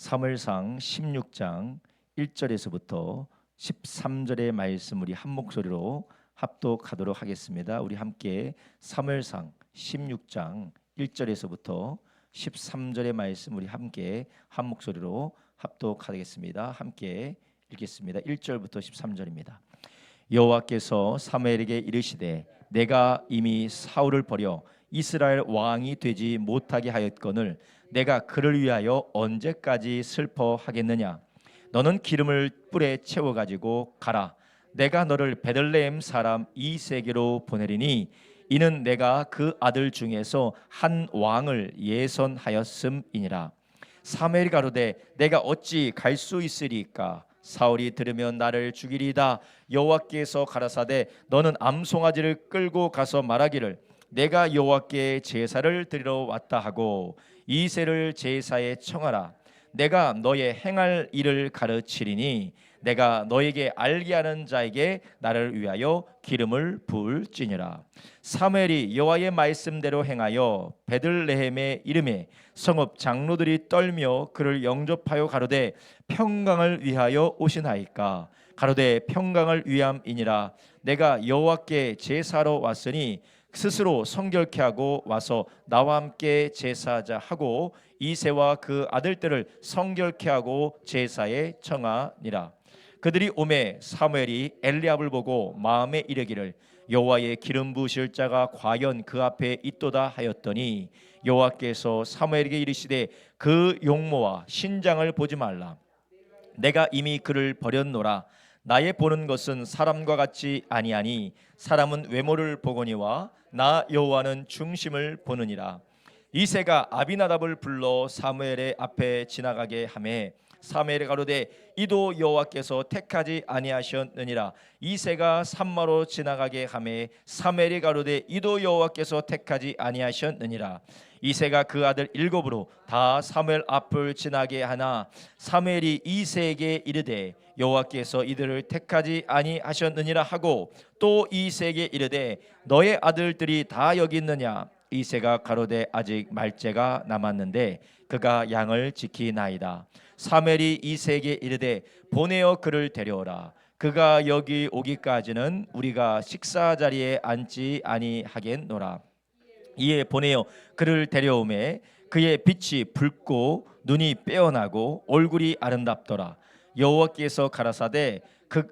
사무엘상 16장 1절에서부터 13절의 말씀 우리 한 목소리로 합독하도록 하겠습니다. 우리 함께 사무엘상 16장 1절에서부터 13절의 말씀 우리 함께 한 목소리로 합독하겠습니다. 함께 읽겠습니다. 1절부터 13절입니다. 여호와께서 사무엘에게 이르시되 내가 이미 사울을 버려 이스라엘 왕이 되지 못하게 하였거늘 내가 그를 위하여 언제까지 슬퍼하겠느냐. 너는 기름을 뿔에 채워 가지고 가라. 내가 너를 베들레헴 사람 이새에게로 보내리니 이는 내가 그 아들 중에서 한 왕을 예선하였음이니라. 사무엘이 가로되 내가 어찌 갈 수 있으리까. 사울이 들으면 나를 죽이리이다. 여호와께서 가라사대 너는 암송아지를 끌고 가서 말하기를 내가 여호와께 제사를 드리러 왔다 하고 이새를 제사에 청하라. 내가 너의 행할 일을 가르치리니 내가 너에게 알게 하는 자에게 나를 위하여 기름을 부을지니라. 사무엘이 여호와의 말씀대로 행하여 베들레헴의 이름에 성읍 장로들이 떨며 그를 영접하여 가로되 평강을 위하여 오시나이까. 가로되 평강을 위함이니라. 내가 여호와께 제사로 왔으니 스스로 성결케 하고 와서 나와 함께 제사하자 하고 이새와 그 아들들을 성결케 하고 제사에 청하니라. 그들이 오매 사무엘이 엘리압을 보고 마음에 이르기를 여호와의 기름 부으실 자가 과연 그 앞에 있도다 하였더니 여호와께서 사무엘에게 이르시되 그 용모와 신장을 보지 말라. 내가 이미 그를 버렸노라. 나의 보는 것은 사람과 같이 아니하니 사람은 외모를 보거니와 나 여호와는 중심을 보느니라. 이새가 아비나답을 불러 사무엘의 앞에 지나가게 하매 사무엘이 가로되 이도 여호와께서 택하지 아니하셨느니라. 이새가 산마로 지나가게 하매 사무엘이 가로되 이도 여호와께서 택하지 아니하셨느니라. 이새가 그 아들 일곱으로 다 사무엘 앞을 지나게 하나 사무엘이 이새에게 이르되 여호와께서 이들을 택하지 아니하셨느니라 하고 또 이새에게 이르되 너의 아들들이 다 여기 있느냐. 이새가 가로되 아직 말째가 남았는데 그가 양을 지키나이다. 사무엘이 이새에게 이르되 보내어 그를 데려오라. 그가 여기 오기까지는 우리가 식사 자리에 앉지 아니하겠노라. 이에 보내어 그를 데려오매 그의 빛이 붉고 눈이 빼어나고 얼굴이 아름답더라. 여호와께서 가라사대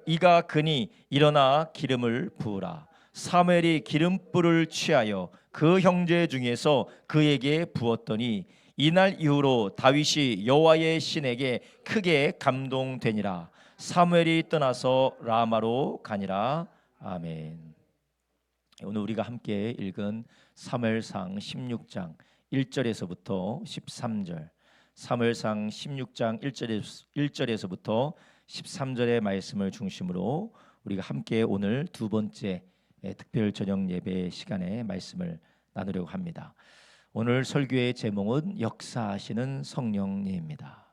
이가 그니 일어나 기름을 부으라. 사무엘이 기름불을 취하여 그 형제 중에서 그에게 부었더니 이날 이후로 다윗이 여호와의 신에게 크게 감동되니라. 사무엘이 떠나서 라마로 가니라. 아멘. 오늘 우리가 함께 읽은 사무엘상 16장 1절에서부터 13절, 사무엘상 16장 1절에서부터 13절의 말씀을 중심으로 우리가 함께 오늘 두 번째 특별 저녁 예배 시간에 말씀을 나누려고 합니다. 오늘 설교의 제목은 역사하시는 성령님입니다.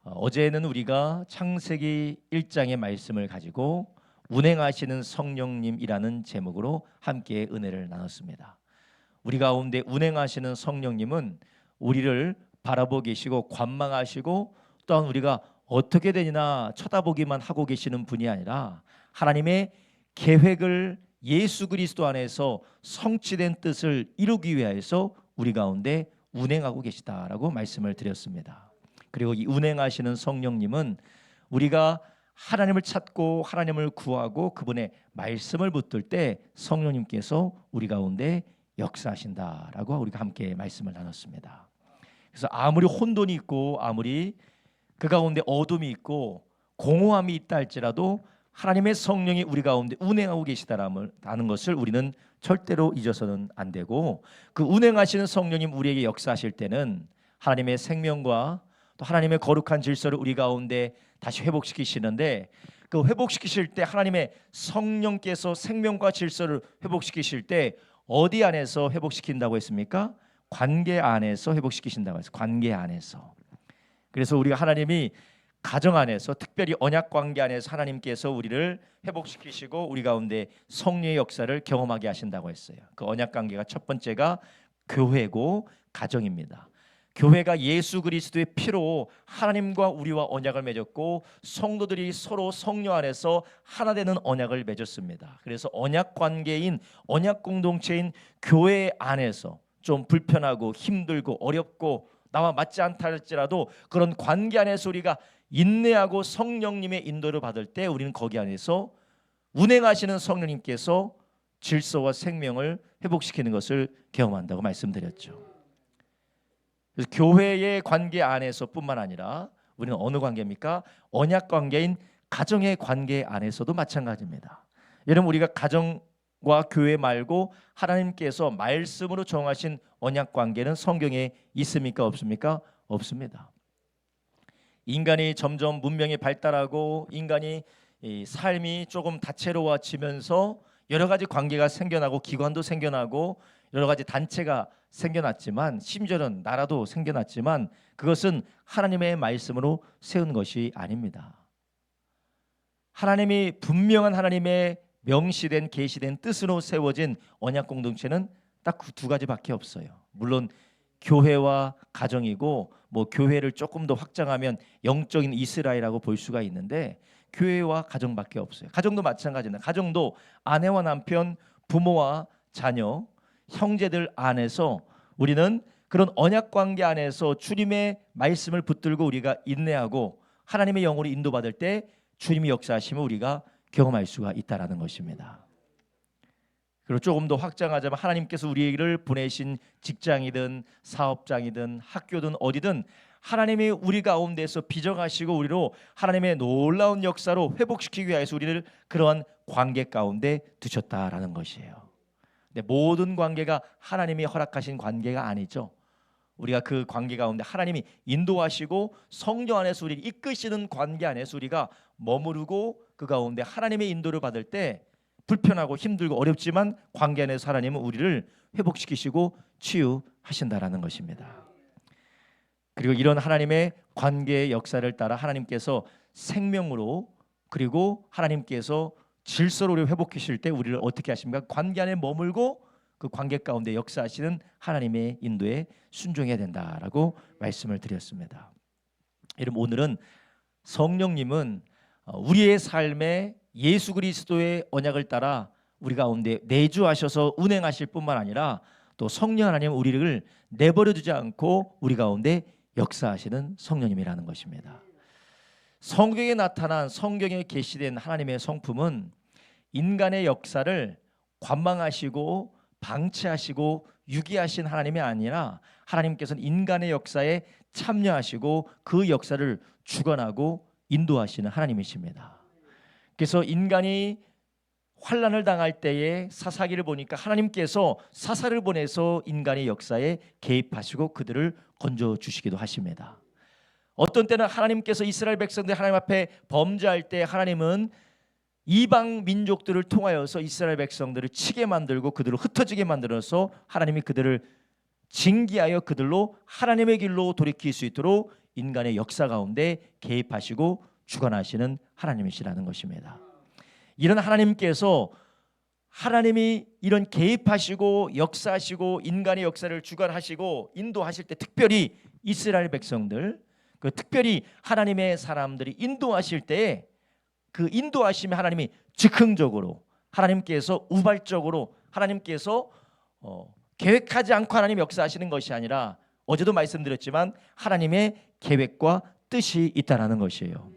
어제는 우리가 창세기 1장의 말씀을 가지고 운행하시는 성령님이라는 제목으로 함께 은혜를 나눴습니다. 우리 가운데 운행하시는 성령님은 우리를 바라보고 계시고 관망하시고 또한 우리가 어떻게 되나 쳐다보기만 하고 계시는 분이 아니라 하나님의 계획을 예수 그리스도 안에서 성취된 뜻을 이루기 위해서 우리 가운데 운행하고 계시다라고 말씀을 드렸습니다. 그리고 이 운행하시는 성령님은 우리가 하나님을 찾고 하나님을 구하고 그분의 말씀을 붙들 때 성령님께서 우리 가운데 역사하신다라고 우리가 함께 말씀을 나눴습니다. 그래서 아무리 혼돈이 있고 아무리 그 가운데 어둠이 있고 공허함이 있다 할지라도 하나님의 성령이 우리 가운데 운행하고 계시다라는 것을 우리는 절대로 잊어서는 안 되고 그 운행하시는 성령님 우리에게 역사하실 때는 하나님의 생명과 또 하나님의 거룩한 질서를 우리 가운데 다시 회복시키시는데 그 회복시키실 때 하나님의 성령께서 생명과 질서를 회복시키실 때 어디 안에서 회복시킨다고 했습니까? 관계 안에서 회복시키신다고 했어요. 관계 안에서. 그래서 우리가 하나님이 가정 안에서 특별히 언약 관계 안에서 하나님께서 우리를 회복시키시고 우리 가운데 성령의 역사를 경험하게 하신다고 했어요. 그 언약 관계가 첫 번째가 교회고 가정입니다. 교회가 예수 그리스도의 피로 하나님과 우리와 언약을 맺었고 성도들이 서로 성령 안에서 하나 되는 언약을 맺었습니다. 그래서 언약 관계인 언약 공동체인 교회 안에서 좀 불편하고 힘들고 어렵고 나와 맞지 않다 할지라도 그런 관계 안에서 우리가 인내하고 성령님의 인도를 받을 때 우리는 거기 안에서 운행하시는 성령님께서 질서와 생명을 회복시키는 것을 경험한다고 말씀드렸죠. 그래서 교회의 관계 안에서뿐만 아니라 우리는 어느 관계입니까? 언약 관계인 가정의 관계 안에서도 마찬가지입니다. 여러분, 우리가 가정과 교회 말고 하나님께서 말씀으로 정하신 언약 관계는 성경에 있습니까? 없습니까? 없습니다. 인간이 점점 문명이 발달하고 인간이 이 삶이 조금 다채로워지면서 여러 가지 관계가 생겨나고 기관도 생겨나고 여러 가지 단체가 생겨났지만 심지어는 나라도 생겨났지만 그것은 하나님의 말씀으로 세운 것이 아닙니다. 하나님이 분명한 하나님의 명시된 계시된 뜻으로 세워진 언약 공동체는 딱 그 두 가지밖에 없어요. 물론 교회와 가정이고 뭐 교회를 조금 더 확장하면 영적인 이스라엘이라고 볼 수가 있는데 교회와 가정밖에 없어요. 가정도 마찬가지입니다. 가정도 아내와 남편, 부모와 자녀, 형제들 안에서 우리는 그런 언약 관계 안에서 주님의 말씀을 붙들고 우리가 인내하고 하나님의 영으로 인도받을 때 주님이 역사하심을 우리가 경험할 수가 있다라는 것입니다. 그리고 조금 더 확장하자면 하나님께서 우리를 보내신 직장이든 사업장이든 학교든 어디든 하나님이 우리 가운데서 비정하시고 우리로 하나님의 놀라운 역사로 회복시키기 위해서 우리를 그러한 관계 가운데 두셨다라는 것이에요. 근데 모든 관계가 하나님이 허락하신 관계가 아니죠. 우리가 그 관계 가운데 하나님이 인도하시고 성령 안에서 우리를 이끄시는 관계 안에서 우리가 머무르고 그 가운데 하나님의 인도를 받을 때 불편하고 힘들고 어렵지만 관계 안에서 하나님은 우리를 회복시키시고 치유하신다라는 것입니다. 그리고 이런 하나님의 관계의 역사를 따라 하나님께서 생명으로 그리고 하나님께서 질서로 우리를 회복하실 때 우리를 어떻게 하십니까? 관계 안에 머물고 그 관계 가운데 역사하시는 하나님의 인도에 순종해야 된다라고 말씀을 드렸습니다. 여러분, 오늘은 성령님은 우리의 삶에 예수 그리스도의 언약을 따라 우리 가운데 내주하셔서 운행하실 뿐만 아니라 또 성령 하나님은 우리를 내버려 두지 않고 우리 가운데 역사하시는 성령님이라는 것입니다. 성경에 나타난 성경에 계시된 하나님의 성품은 인간의 역사를 관망하시고 방치하시고 유기하신 하나님이 아니라 하나님께서는 인간의 역사에 참여하시고 그 역사를 주관하고 인도하시는 하나님이십니다. 그래서 인간이 환난을 당할 때에 사사기를 보니까 하나님께서 사사를 보내서 인간의 역사에 개입하시고 그들을 건져주시기도 하십니다. 어떤 때는 하나님께서 이스라엘 백성들이 하나님 앞에 범죄할 때 하나님은 이방 민족들을 통하여서 이스라엘 백성들을 치게 만들고 그들을 흩어지게 만들어서 하나님이 그들을 징계하여 그들로 하나님의 길로 돌이킬 수 있도록 인간의 역사 가운데 개입하시고 주관하시는 하나님이시라는 것입니다. 이런 하나님께서 하나님이 이런 개입하시고 역사하시고 인간의 역사를 주관하시고 인도하실 때 특별히 이스라엘 백성들 그 특별히 하나님의 사람들이 인도하실 때 그 인도하심에 하나님이 즉흥적으로 하나님께서 우발적으로 하나님께서 계획하지 않고 하나님 역사하시는 것이 아니라 어제도 말씀드렸지만 하나님의 계획과 뜻이 있다라는 것이에요.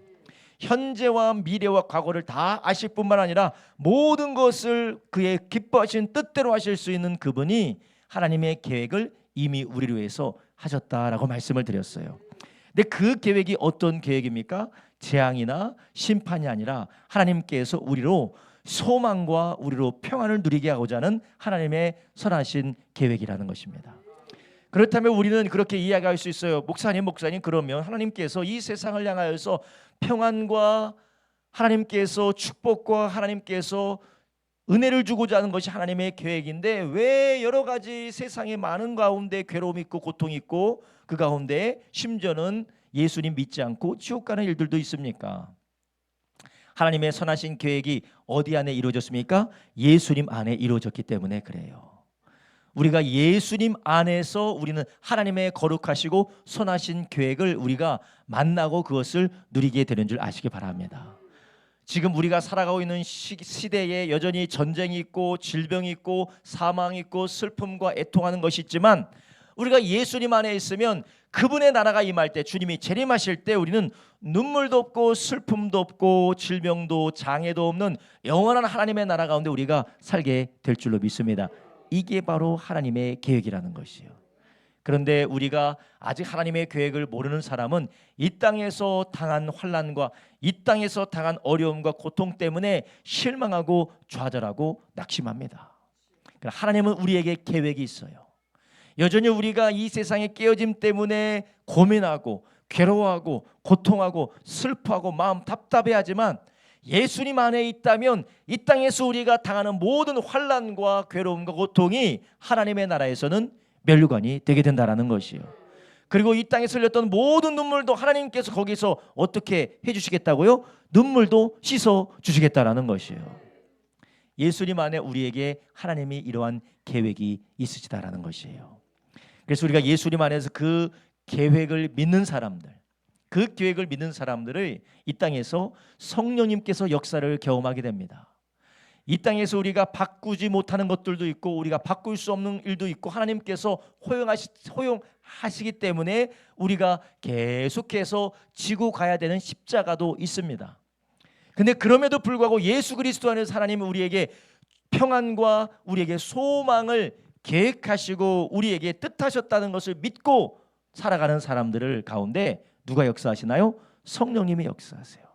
현재와 미래와 과거를 다 아실 뿐만 아니라 모든 것을 그의 기뻐하신 뜻대로 하실 수 있는 그분이 하나님의 계획을 이미 우리를 위해서 하셨다라고 말씀을 드렸어요. 근데 그 계획이 어떤 계획입니까? 재앙이나 심판이 아니라 하나님께서 우리로 소망과 우리로 평안을 누리게 하고자 하는 하나님의 선하신 계획이라는 것입니다. 그렇다면 우리는 그렇게 이야기할 수 있어요. 목사님 그러면 하나님께서 이 세상을 향하여서 평안과 하나님께서 축복과 하나님께서 은혜를 주고자 하는 것이 하나님의 계획인데 왜 여러 가지 세상의 많은 가운데 괴로움이 있고 고통이 있고 그 가운데 심지어는 예수님 믿지 않고 지옥 가는 일들도 있습니까? 하나님의 선하신 계획이 어디 안에 이루어졌습니까? 예수님 안에 이루어졌기 때문에 그래요. 우리가 예수님 안에서 우리는 하나님의 거룩하시고 선하신 계획을 우리가 만나고 그것을 누리게 되는 줄 아시기 바랍니다. 지금 우리가 살아가고 있는 시대에 여전히 전쟁이 있고 질병이 있고 사망이 있고 슬픔과 애통하는 것이 있지만 우리가 예수님 안에 있으면 그분의 나라가 임할 때, 주님이 재림하실 때 우리는 눈물도 없고 슬픔도 없고 질병도 장애도 없는 영원한 하나님의 나라 가운데 우리가 살게 될 줄로 믿습니다. 이게 바로 하나님의 계획이라는 것이요. 그런데 우리가 아직 하나님의 계획을 모르는 사람은 이 땅에서 당한 환난과 이 땅에서 당한 어려움과 고통 때문에 실망하고 좌절하고 낙심합니다. 하나님은 우리에게 계획이 있어요. 여전히 우리가 이 세상의 깨어짐 때문에 고민하고 괴로워하고 고통하고 슬퍼하고 마음 답답해하지만 예수님 안에 있다면 이 땅에서 우리가 당하는 모든 환난과 괴로움과 고통이 하나님의 나라에서는 면류관이 되게 된다는 것이요. 그리고 이 땅에서 흘렸던 모든 눈물도 하나님께서 거기서 어떻게 해주시겠다고요? 눈물도 씻어 주시겠다라는 것이에요. 예수님 안에 우리에게 하나님이 이러한 계획이 있으시다라는 것이에요. 그래서 우리가 예수님 안에서 그 계획을 믿는 사람들, 그 계획을 믿는 사람들을 이 땅에서 성령님께서 역사를 경험하게 됩니다. 이 땅에서 우리가 바꾸지 못하는 것들도 있고 우리가 바꿀 수 없는 일도 있고 하나님께서 허용하시기 때문에 우리가 계속해서 지고 가야 되는 십자가도 있습니다. 근데 그럼에도 불구하고 예수 그리스도 안에서 하나님은 우리에게 평안과 우리에게 소망을 계획하시고 우리에게 뜻하셨다는 것을 믿고 살아가는 사람들을 가운데 누가 역사하시나요? 성령님이 역사하세요.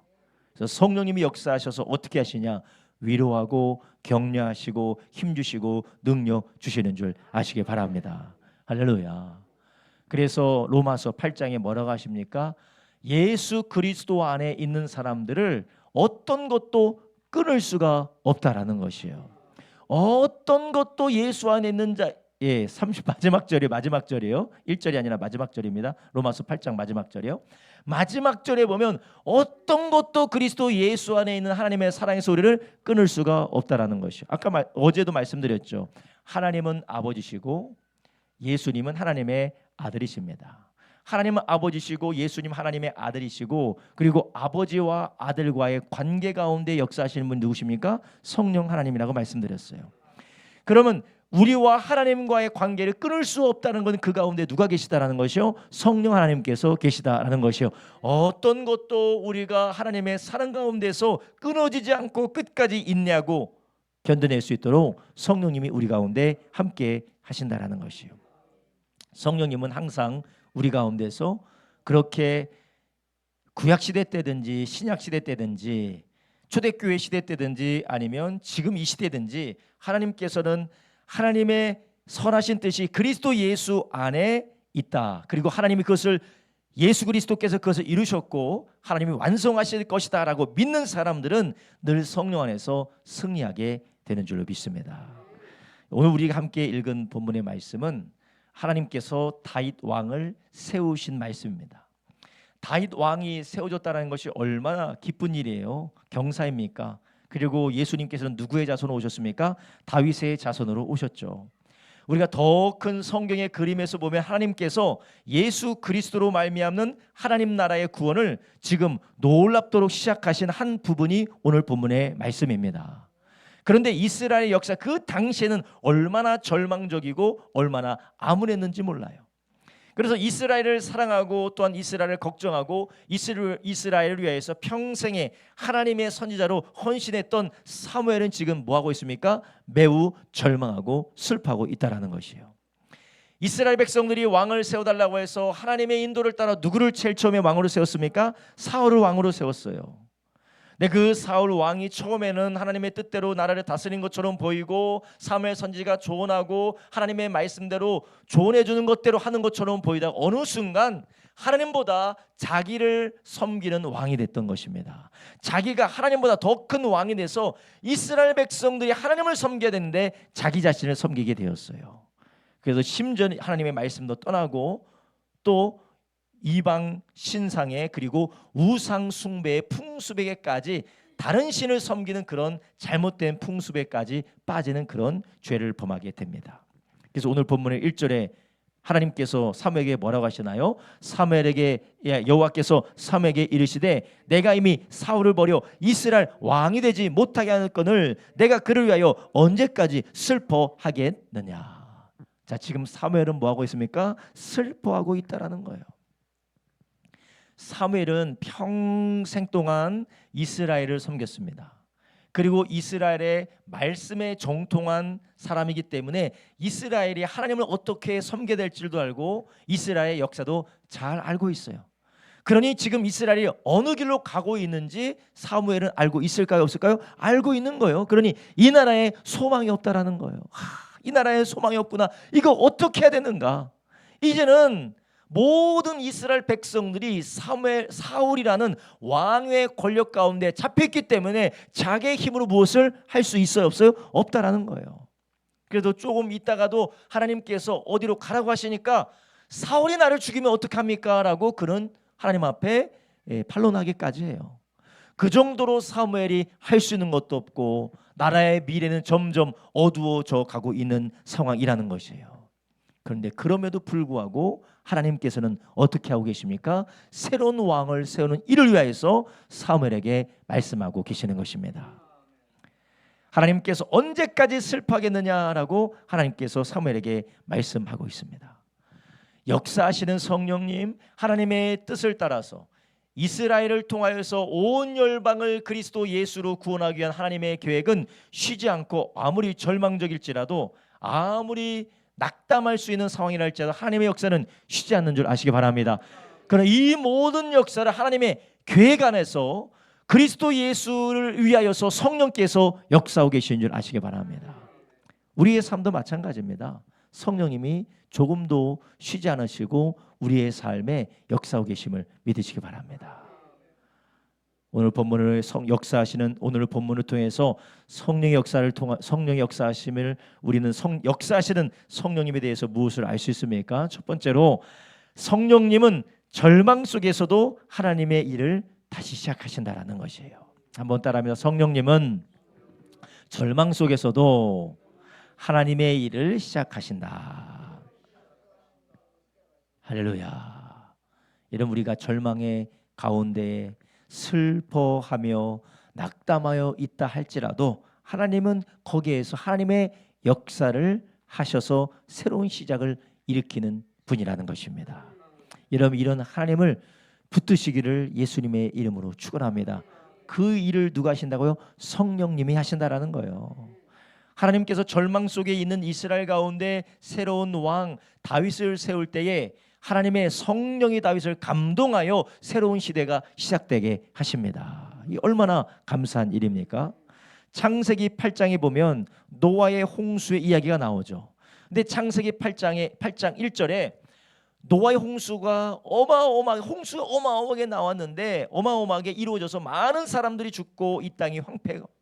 그래서 성령님이 역사하셔서 어떻게 하시냐? 위로하고 격려하시고 힘주시고 능력 주시는 줄 아시기 바랍니다. 할렐루야. 그래서 로마서 8장에 뭐라고 하십니까? 예수 그리스도 안에 있는 사람들을 어떤 것도 끊을 수가 없다라는 것이에요. 어떤 것도 예수 안에 있는 자, 30 마지막 절이에요. 1절이 아니라 마지막 절입니다. 로마서 8장 마지막 절이요. 마지막 절에 보면 어떤 것도 그리스도 예수 안에 있는 하나님의 사랑의 소리를 끊을 수가 없다라는 것이요. 아까 어제도 말씀드렸죠. 하나님은 아버지시고 예수님은 하나님의 아들이십니다. 하나님은 아버지시고 예수님 하나님의 아들이시고 그리고 아버지와 아들과의 관계 가운데 역사하시는 분 누구십니까? 성령 하나님이라고 말씀드렸어요. 그러면 우리와 하나님과의 관계를 끊을 수 없다는 건 그 가운데 누가 계시다라는 것이요? 성령 하나님께서 계시다라는 것이요. 어떤 것도 우리가 하나님의 사랑 가운데서 끊어지지 않고 끝까지 인내하고 견뎌낼 수 있도록 성령님이 우리 가운데 함께 하신다라는 것이요. 성령님은 항상 우리 가운데서 그렇게 구약시대 때든지 신약시대 때든지 초대교회 시대 때든지 아니면 지금 이 시대든지 하나님께서는 하나님의 선하신 뜻이 그리스도 예수 안에 있다. 그리고 하나님이 그것을 예수 그리스도께서 그것을 이루셨고 하나님이 완성하실 것이다 라고 믿는 사람들은 늘 성령 안에서 승리하게 되는 줄로 믿습니다. 오늘 우리가 함께 읽은 본문의 말씀은 하나님께서 다윗 왕을 세우신 말씀입니다. 다윗 왕이 세워졌다는 것이 얼마나 기쁜 일이에요. 경사입니까? 그리고 예수님께서는 누구의 자손으로 오셨습니까? 다윗의 자손으로 오셨죠. 우리가 더 큰 성경의 그림에서 보면 하나님께서 예수 그리스도로 말미암는 하나님 나라의 구원을 지금 놀랍도록 시작하신 한 부분이 오늘 본문의 말씀입니다. 그런데 이스라엘의 역사 그 당시에는 얼마나 절망적이고 얼마나 암울했는지 몰라요. 그래서 이스라엘을 사랑하고 또한 이스라엘을 걱정하고 이스라엘을 위해서 평생에 하나님의 선지자로 헌신했던 사무엘은 지금 뭐하고 있습니까? 매우 절망하고 슬퍼하고 있다는 것이에요. 이스라엘 백성들이 왕을 세워달라고 해서 하나님의 인도를 따라 누구를 제일 처음에 왕으로 세웠습니까? 사울을 왕으로 세웠어요. 근데 그 사울 왕이 처음에는 하나님의 뜻대로 나라를 다스린 것처럼 보이고 사무엘 선지자가 조언하고 하나님의 말씀대로 조언해 주는 것대로 하는 것처럼 보이다가 어느 순간 하나님보다 자기를 섬기는 왕이 됐던 것입니다. 자기가 하나님보다 더 큰 왕이 돼서 이스라엘 백성들이 하나님을 섬겨야 되는데 자기 자신을 섬기게 되었어요. 그래서 심지어 하나님의 말씀도 떠나고 또 이방 신상에 그리고 우상 숭배의 풍수배에까지 다른 신을 섬기는 그런 잘못된 풍수배까지 빠지는 그런 죄를 범하게 됩니다. 그래서 오늘 본문의 1절에 하나님께서 사무엘에게 뭐라고 하시나요? 여호와께서 사무엘에게 이르시되 내가 이미 사울을 버려 이스라엘 왕이 되지 못하게 하는 건을 내가 그를 위하여 언제까지 슬퍼하겠느냐. 자, 지금 사무엘은 뭐하고 있습니까? 슬퍼하고 있다라는 거예요. 사무엘은 평생 동안 이스라엘을 섬겼습니다. 그리고 이스라엘의 말씀에 정통한 사람이기 때문에 이스라엘이 하나님을 어떻게 섬겨야 될지도 알고 이스라엘의 역사도 잘 알고 있어요. 그러니 지금 이스라엘이 어느 길로 가고 있는지 사무엘은 알고 있을까요? 없을까요? 알고 있는 거예요. 그러니 이 나라에 소망이 없다라는 거예요. 이 나라에 소망이 없구나. 이거 어떻게 해야 되는가? 이제는 모든 이스라엘 백성들이 사울이라는 왕의 권력 가운데 잡혔기 때문에 자기의 힘으로 무엇을 할 수 있어요? 없어요? 없다라는 거예요. 그래도 조금 있다가도 하나님께서 어디로 가라고 하시니까 사울이 나를 죽이면 어떡합니까? 라고 그는 하나님 앞에 반론하기까지 해요. 그 정도로 사무엘이 할 수 있는 것도 없고 나라의 미래는 점점 어두워져 가고 있는 상황이라는 것이에요. 그런데 그럼에도 불구하고 하나님께서는 어떻게 하고 계십니까? 새로운 왕을 세우는 이를 위하여서 사무엘에게 말씀하고 계시는 것입니다. 하나님께서 언제까지 슬퍼하겠느냐라고 하나님께서 사무엘에게 말씀하고 있습니다. 역사하시는 성령님, 하나님의 뜻을 따라서 이스라엘을 통하여서 온 열방을 그리스도 예수로 구원하기 위한 하나님의 계획은 쉬지 않고 아무리 절망적일지라도 아무리 낙담할 수 있는 상황이라 할지라도 하나님의 역사는 쉬지 않는 줄 아시기 바랍니다. 그러나 이 모든 역사를 하나님의 계획 안에서 그리스도 예수를 위하여서 성령께서 역사하고 계신 줄 아시기 바랍니다. 우리의 삶도 마찬가지입니다. 성령님이 조금도 쉬지 않으시고 우리의 삶에 역사하고 계심을 믿으시기 바랍니다. 오늘 본문을 역사하시는 오늘 본문을 통해서 성령의 역사하심을 우리는 역사하시는 성령님에 대해서 무엇을 알 수 있습니까? 첫 번째로 성령님은 절망 속에서도 하나님의 일을 다시 시작하신다라는 것이에요. 한번 따라합니다. 성령님은 절망 속에서도 하나님의 일을 시작하신다. 할렐루야. 이런 우리가 절망의 가운데 슬퍼하며 낙담하여 있다 할지라도 하나님은 거기에서 하나님의 역사를 하셔서 새로운 시작을 일으키는 분이라는 것입니다. 여러분, 이런 하나님을 붙드시기를 예수님의 이름으로 축원합니다. 그 일을 누가 하신다고요? 성령님이 하신다라는 거예요. 하나님께서 절망 속에 있는 이스라엘 가운데 새로운 왕 다윗을 세울 때에 하나님의 성령이 다윗을 감동하여 새로운 시대가 시작되게 하십니다. 이 얼마나 감사한 일입니까? 창세기 8장에 보면 노아의 홍수의 이야기가 나오죠. 근데 창세기 8장 1절에 노아의 홍수가 어마어마하게 나왔는데 어마어마하게 이루어져서 많은 사람들이 죽고 이 땅이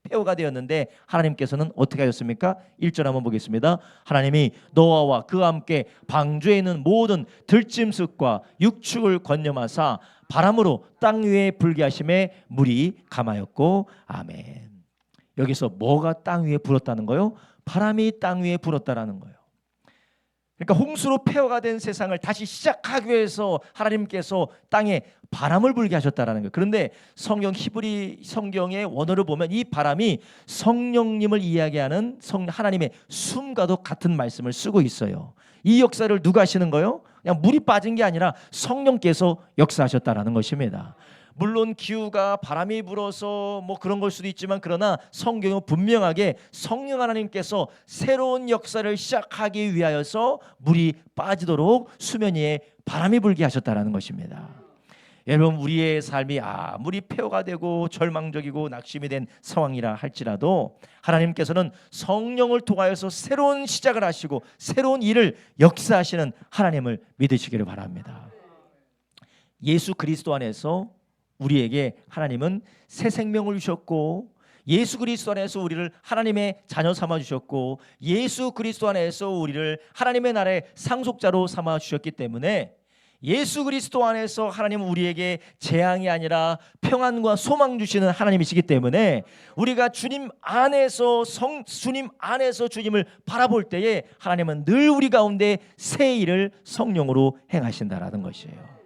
폐허가 되었는데 하나님께서는 어떻게 하셨습니까? 1절 한번 보겠습니다. 하나님이 노아와 그와 함께 방주에 있는 모든 들짐승과 육축을 건념하사 바람으로 땅 위에 불게 하심에 물이 감하였고 아멘. 여기서 뭐가 땅 위에 불었다는 거요? 바람이 땅 위에 불었다라는 거예요. 그러니까 홍수로 폐허가 된 세상을 다시 시작하기 위해서 하나님께서 땅에 바람을 불게 하셨다라는 거예요. 그런데 히브리 성경의 원어를 보면 이 바람이 성령님을 이야기하는 하나님의 숨과도 같은 말씀을 쓰고 있어요. 이 역사를 누가 하시는 거예요? 그냥 물이 빠진 게 아니라 성령께서 역사하셨다라는 것입니다. 물론 기후가 바람이 불어서 그런 걸 수도 있지만 그러나 성경은 분명하게 성령 하나님께서 새로운 역사를 시작하기 위하여서 물이 빠지도록 수면 위에 바람이 불게 하셨다라는 것입니다. 여러분, 우리의 삶이 아무리 폐허가 되고 절망적이고 낙심이 된 상황이라 할지라도 하나님께서는 성령을 통하여서 새로운 시작을 하시고 새로운 일을 역사하시는 하나님을 믿으시기를 바랍니다. 예수 그리스도 안에서 우리에게 하나님은 새 생명을 주셨고 예수 그리스도 안에서 우리를 하나님의 자녀 삼아 주셨고 예수 그리스도 안에서 우리를 하나님의 나라의 상속자로 삼아 주셨기 때문에 예수 그리스도 안에서 하나님은 우리에게 재앙이 아니라 평안과 소망 주시는 하나님이시기 때문에 우리가 주님 안에서 주님을 바라볼 때에 하나님은 늘 우리 가운데 새 일을 성령으로 행하신다라는 것이에요.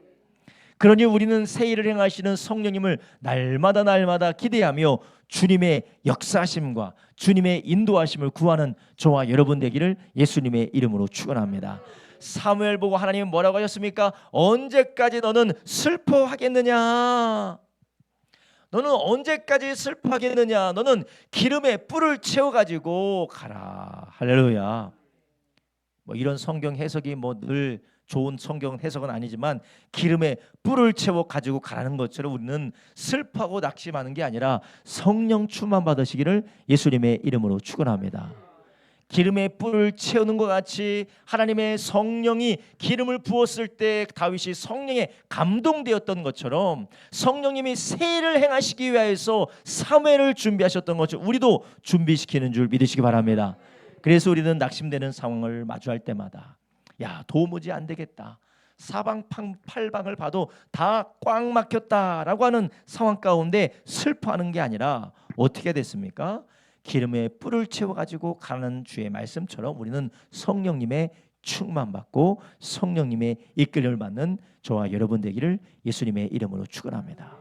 그러니 우리는 새 일을 행하시는 성령님을 날마다 기대하며 주님의 역사하심과 주님의 인도하심을 구하는 저와 여러분 되기를 예수님의 이름으로 축원합니다. 사무엘 보고 하나님은 뭐라고 하셨습니까? 언제까지 너는 슬퍼하겠느냐? 너는 언제까지 슬퍼하겠느냐? 너는 기름에 뿔을 채워가지고 가라. 할렐루야. 뭐 이런 성경 해석이 뭐 늘 좋은 성경 해석은 아니지만 기름에 뿔을 채워 가지고 가라는 것처럼 우리는 슬퍼하고 낙심하는 게 아니라 성령 충만 받으시기를 예수님의 이름으로 축원합니다. 기름에 뿔을 채우는 것 같이 하나님의 성령이 기름을 부었을 때 다윗이 성령에 감동되었던 것처럼 성령님이 새 일을 행하시기 위해서 사무엘을 준비하셨던 것처럼 우리도 준비시키는 줄 믿으시기 바랍니다. 그래서 우리는 낙심되는 상황을 마주할 때마다 야, 도무지 안 되겠다, 사방팔방을 봐도 다 꽉 막혔다라고 하는 상황 가운데 슬퍼하는 게 아니라 어떻게 됐습니까? 기름에 뿔을 채워가지고 가는 주의 말씀처럼 우리는 성령님의 충만받고 성령님의 이끌림을 받는 저와 여러분 되기를 예수님의 이름으로 축원합니다.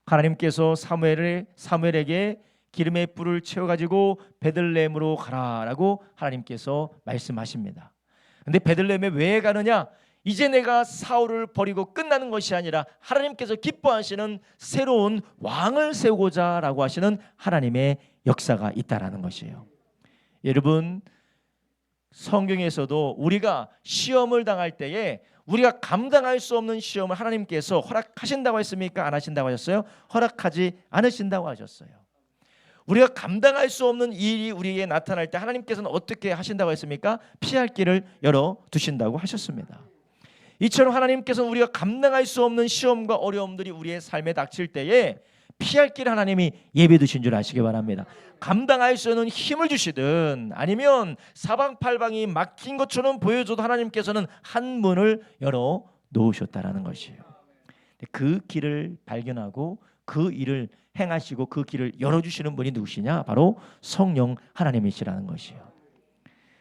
하나님께서 사무엘에게 기름에 뿔을 채워가지고 베들레헴으로 가라라고 하나님께서 말씀하십니다. 근데 베들레헴에 왜 가느냐? 이제 내가 사울을 버리고 끝나는 것이 아니라 하나님께서 기뻐하시는 새로운 왕을 세우고자 라고 하시는 하나님의 역사가 있다라는 것이에요. 여러분, 성경에서도 우리가 시험을 당할 때에 우리가 감당할 수 없는 시험을 하나님께서 허락하신다고 했습니까? 안 하신다고 하셨어요? 허락하지 않으신다고 하셨어요. 우리가 감당할 수 없는 일이 우리에게 나타날 때 하나님께서는 어떻게 하신다고 했습니까? 피할 길을 열어두신다고 하셨습니다. 이처럼 하나님께서는 우리가 감당할 수 없는 시험과 어려움들이 우리의 삶에 닥칠 때에 피할 길 하나님이 예비해 두신 줄 아시기 바랍니다. 감당할 수 있는 힘을 주시든 아니면 사방팔방이 막힌 것처럼 보여줘도 하나님께서는 한 문을 열어 놓으셨다라는 것이에요. 그 길을 발견하고 그 일을 행하시고 그 길을 열어주시는 분이 누구시냐? 바로 성령 하나님이시라는 것이에요.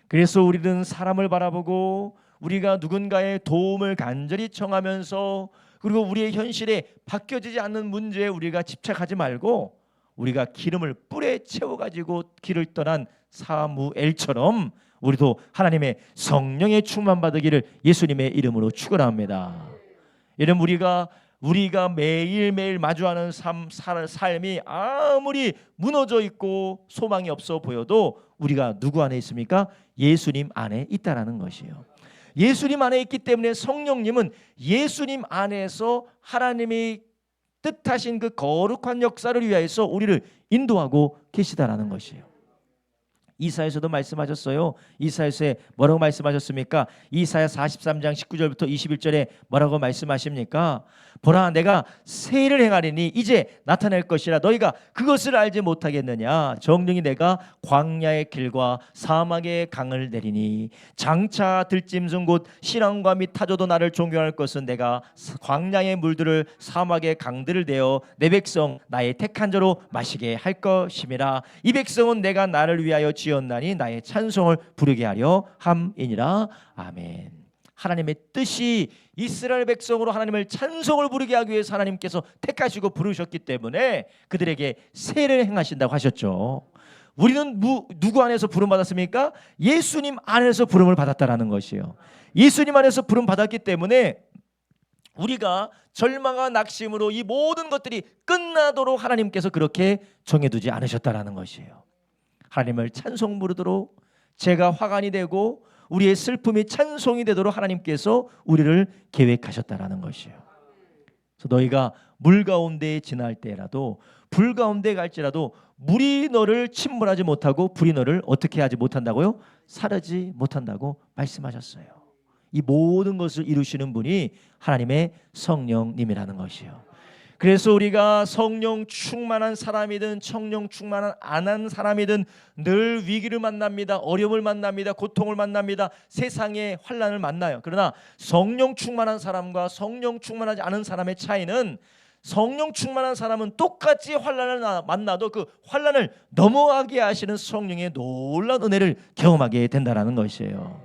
그래서 우리는 사람을 바라보고 우리가 누군가의 도움을 간절히 청하면서 그리고 우리의 현실에 바뀌어지지 않는 문제에 우리가 집착하지 말고 우리가 기름을 뿔에 채워가지고 길을 떠난 사무엘처럼 우리도 하나님의 성령의 충만 받으기를 예수님의 이름으로 축원합니다. 여러분, 우리가 매일매일 마주하는 삶이 아무리 무너져 있고 소망이 없어 보여도 우리가 누구 안에 있습니까? 예수님 안에 있다라는 것이에요. 예수님 안에 있기 때문에 성령님은 예수님 안에서 하나님이 뜻하신 그 거룩한 역사를 위하여서 우리를 인도하고 계시다라는 것이에요. 이사야서도 말씀하셨어요. 이사야서에 뭐라고 말씀하셨습니까? 이사야 43장 19절부터 21절에 뭐라고 말씀하십니까? 보라, 내가 새 일을 행하리니 이제 나타낼 것이라 너희가 그것을 알지 못하겠느냐? 정령이 내가 광야의 길과 사막의 강을 내리니 장차 들짐승 곧 신앙과 및 타조도 나를 존경할 것은 내가 광야의 물들을 사막의 강들을 내어 내 백성 나의 택한 자로 마시게 할 것임이라. 이 백성은 내가 나를 위하여 지었나니 나의 찬송을 부르게 하려 함이니라. 아멘. 하나님의 뜻이 이스라엘 백성으로 하나님을 찬송을 부르게 하기 위해서 하나님께서 택하시고 부르셨기 때문에 그들에게 세례를 행하신다고 하셨죠. 우리는 누구 안에서 부름 받았습니까? 예수님 안에서 부름을 받았다라는 것이에요. 예수님 안에서 부름 받았기 때문에 우리가 절망과 낙심으로 이 모든 것들이 끝나도록 하나님께서 그렇게 정해두지 않으셨다라는 것이에요. 하나님을 찬송 부르도록 제가 화관이 되고 우리의 슬픔이 찬송이 되도록 하나님께서 우리를 계획하셨다라는 것이에요. 그래서 너희가 물 가운데 지날 때라도 불 가운데 갈지라도 물이 너를 침몰하지 못하고 불이 너를 어떻게 하지 못한다고요? 사르지 못한다고 말씀하셨어요. 이 모든 것을 이루시는 분이 하나님의 성령님이라는 것이에요. 그래서 우리가 성령 충만한 사람이든 성령 충만한 안 한 사람이든 늘 위기를 만납니다. 어려움을 만납니다. 고통을 만납니다. 세상의 환난을 만나요. 그러나 성령 충만한 사람과 성령 충만하지 않은 사람의 차이는, 성령 충만한 사람은 똑같이 환난을 만나도 그 환난을 넘어가게 하시는 성령의 놀라운 은혜를 경험하게 된다는 것이에요.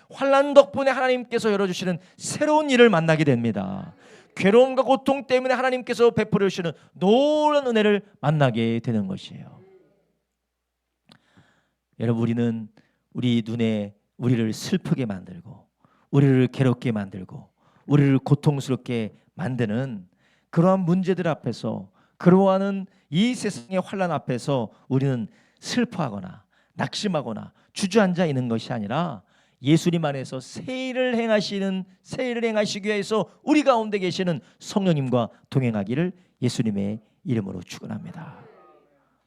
환난 덕분에 하나님께서 열어주시는 새로운 일을 만나게 됩니다. 괴로움과 고통 때문에 하나님께서 베풀어 주시는 놀라운 은혜를 만나게 되는 것이에요. 여러분, 우리는 우리 눈에 우리를 슬프게 만들고 우리를 괴롭게 만들고 우리를 고통스럽게 만드는 그러한 문제들 앞에서, 그러한 이 세상의 환난 앞에서 우리는 슬퍼하거나 낙심하거나 주저앉아 있는 것이 아니라 예수님 안에서 새 일을 행하시기 위해서 우리 가운데 계시는 성령님과 동행하기를 예수님의 이름으로 축원합니다.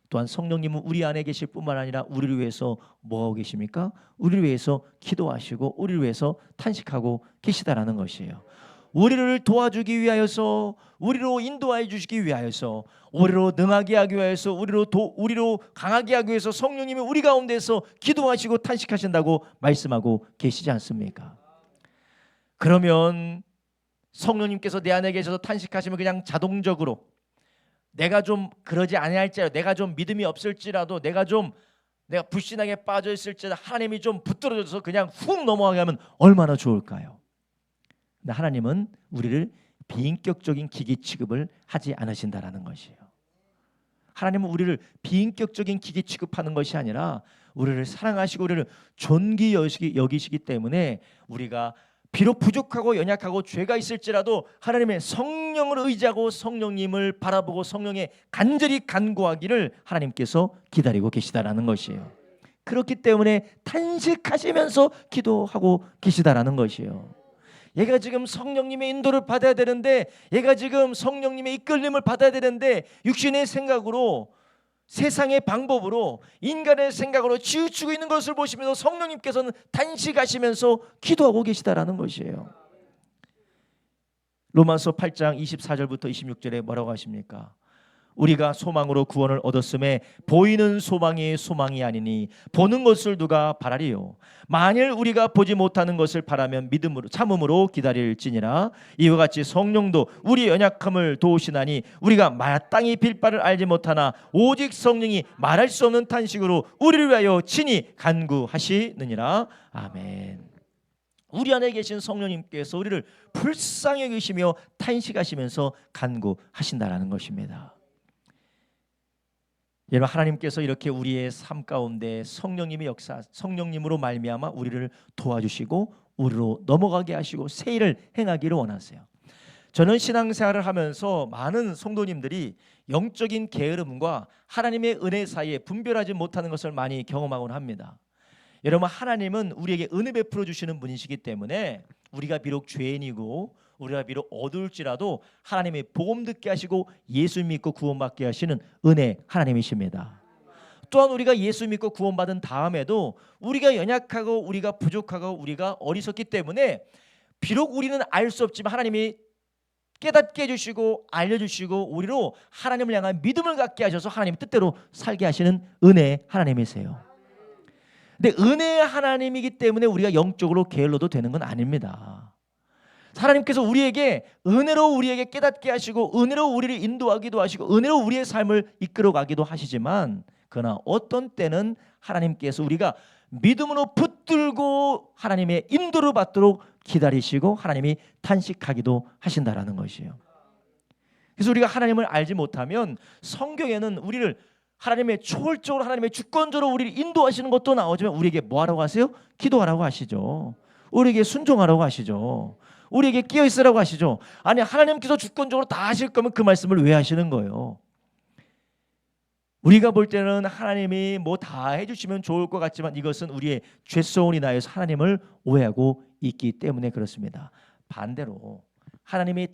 또한 성령님은 우리 안에 계실 뿐만 아니라 우리를 위해서 뭐하고 계십니까? 우리를 위해서 기도하시고 우리를 위해서 탄식하고 계시다라는 것이에요. 우리를 도와주기 위하여서, 우리로 인도하여 주시기 위하여서, 우리로 능하게 하기 위하여서, 우리로 강하게 하기 위해서 성령님이 우리 가운데서 기도하시고 탄식하신다고 말씀하고 계시지 않습니까? 그러면 성령님께서 내 안에 계셔서 탄식하시면 그냥 자동적으로 내가 좀 그러지 아니할지라도, 내가 좀 믿음이 없을지라도, 내가 불신하게 빠져 있을지라도 하나님이 좀 붙들어줘서 그냥 훅 넘어가게 하면 얼마나 좋을까요? 근데 하나님은 우리를 비인격적인 기계 취급을 하지 않으신다라는 것이에요. 하나님은 우리를 비인격적인 기계 취급하는 것이 아니라 우리를 사랑하시고 우리를 존귀 여기시기 때문에 우리가 비록 부족하고 연약하고 죄가 있을지라도 하나님의 성령을 의지하고 성령님을 바라보고 성령에 간절히 간구하기를 하나님께서 기다리고 계시다라는 것이에요. 그렇기 때문에 탄식하시면서 기도하고 계시다라는 것이에요. 얘가 지금 성령님의 인도를 받아야 되는데, 얘가 지금 성령님의 이끌림을 받아야 되는데 육신의 생각으로, 세상의 방법으로, 인간의 생각으로 치우치고 있는 것을 보시면서 성령님께서는 탄식하시면서 기도하고 계시다라는 것이에요. 로마서 8장 24절부터 26절에 뭐라고 하십니까? 우리가 소망으로 구원을 얻었음에 보이는 소망이 소망이 아니니 보는 것을 누가 바라리요? 만일 우리가 보지 못하는 것을 바라면 믿음으로 참음으로 기다릴지니라. 이와 같이 성령도 우리 연약함을 도우시나니 우리가 마땅히 빌 바를 알지 못하나 오직 성령이 말할 수 없는 탄식으로 우리를 위하여 친히 간구하시느니라. 아멘. 우리 안에 계신 성령님께서 우리를 불쌍히 여기시며 탄식하시면서 간구하신다라는 것입니다. 여러분, 하나님께서 이렇게 우리의 삶 가운데 성령님의 역사, 성령님으로 말미암아 우리를 도와주시고 우리로 넘어가게 하시고 새 일을 행하기를 원하세요. 저는 신앙생활을 하면서 많은 성도님들이 영적인 게으름과 하나님의 은혜 사이에 분별하지 못하는 것을 많이 경험하곤 합니다. 여러분, 하나님은 우리에게 은혜 베풀어 주시는 분이시기 때문에 우리가 비록 죄인이고 우리가 비록 어두울지라도 하나님이 복음 듣게 하시고 예수 믿고 구원받게 하시는 은혜 하나님이십니다. 또한 우리가 예수 믿고 구원받은 다음에도 우리가 연약하고 우리가 부족하고 우리가 어리석기 때문에 비록 우리는 알 수 없지만 하나님이 깨닫게 해주시고 알려주시고 우리로 하나님을 향한 믿음을 갖게 하셔서 하나님 뜻대로 살게 하시는 은혜 하나님이세요. 근데 은혜 하나님이기 때문에 우리가 영적으로 게을러도 되는 건 아닙니다. 하나님께서 우리에게 은혜로 우리에게 깨닫게 하시고 은혜로 우리를 인도하기도 하시고 은혜로 우리의 삶을 이끌어가기도 하시지만, 그러나 어떤 때는 하나님께서 우리가 믿음으로 붙들고 하나님의 인도를 받도록 기다리시고 하나님이 탄식하기도 하신다라는 것이에요. 그래서 우리가 하나님을 알지 못하면 성경에는 우리를 하나님의 초월적으로, 하나님의 주권적으로 우리를 인도하시는 것도 나오지만 우리에게 뭐 하라고 하세요? 기도하라고 하시죠. 우리에게 순종하라고 하시죠. 우리에게 끼어 있으라고 하시죠. 아니, 하나님께서 주권적으로 다 하실 거면 그 말씀을 왜 하시는 거예요? 우리가 볼 때는 하나님이 뭐 다 해주시면 좋을 것 같지만 이것은 우리의 죄성으로 인하여서 하나님을 오해하고 있기 때문에 그렇습니다. 반대로 하나님이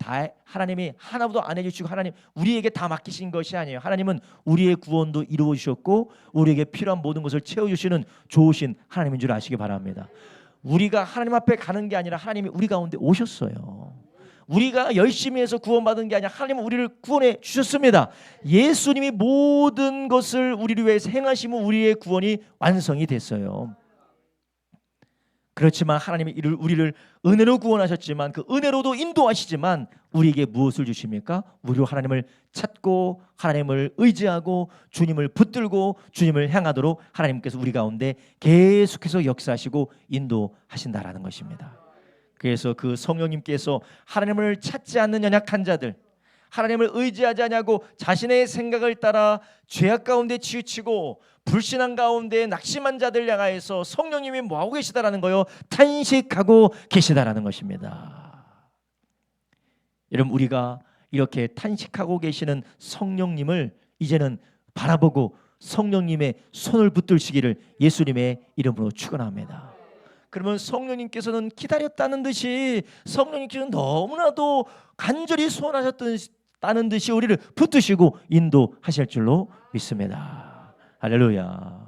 하나도 안 해주시고 하나님 우리에게 다 맡기신 것이 아니에요. 하나님은 우리의 구원도 이루어 주셨고 우리에게 필요한 모든 것을 채워주시는 좋으신 하나님인 줄 아시기 바랍니다. 우리가 하나님 앞에 가는 게 아니라 하나님이 우리 가운데 오셨어요. 우리가 열심히 해서 구원받은 게 아니라 하나님은 우리를 구원해 주셨습니다. 예수님이 모든 것을 우리를 위해서 행하시면 우리의 구원이 완성이 됐어요. 그렇지만 하나님이 우리를 은혜로 구원하셨지만 그 은혜로도 인도하시지만 우리에게 무엇을 주십니까? 우리로 하나님을 찾고 하나님을 의지하고 주님을 붙들고 주님을 향하도록 하나님께서 우리 가운데 계속해서 역사하시고 인도하신다라는 것입니다. 그래서 그 성령님께서 하나님을 찾지 않는 연약한 자들, 하나님을 의지하지 않냐고 자신의 생각을 따라 죄악 가운데 치우치고 불신앙 가운데 낙심한 자들 향하여서 성령님이 뭐하고 계시다라는 거요? 탄식하고 계시다라는 것입니다. 여러분, 우리가 이렇게 탄식하고 계시는 성령님을 이제는 바라보고 성령님의 손을 붙들시기를 예수님의 이름으로 축원합니다. 그러면 성령님께서는 기다렸다는 듯이 성령님께서는 너무나도 간절히 소원하셨다는 듯이 우리를 붙드시고 인도하실 줄로 믿습니다. 할렐루야.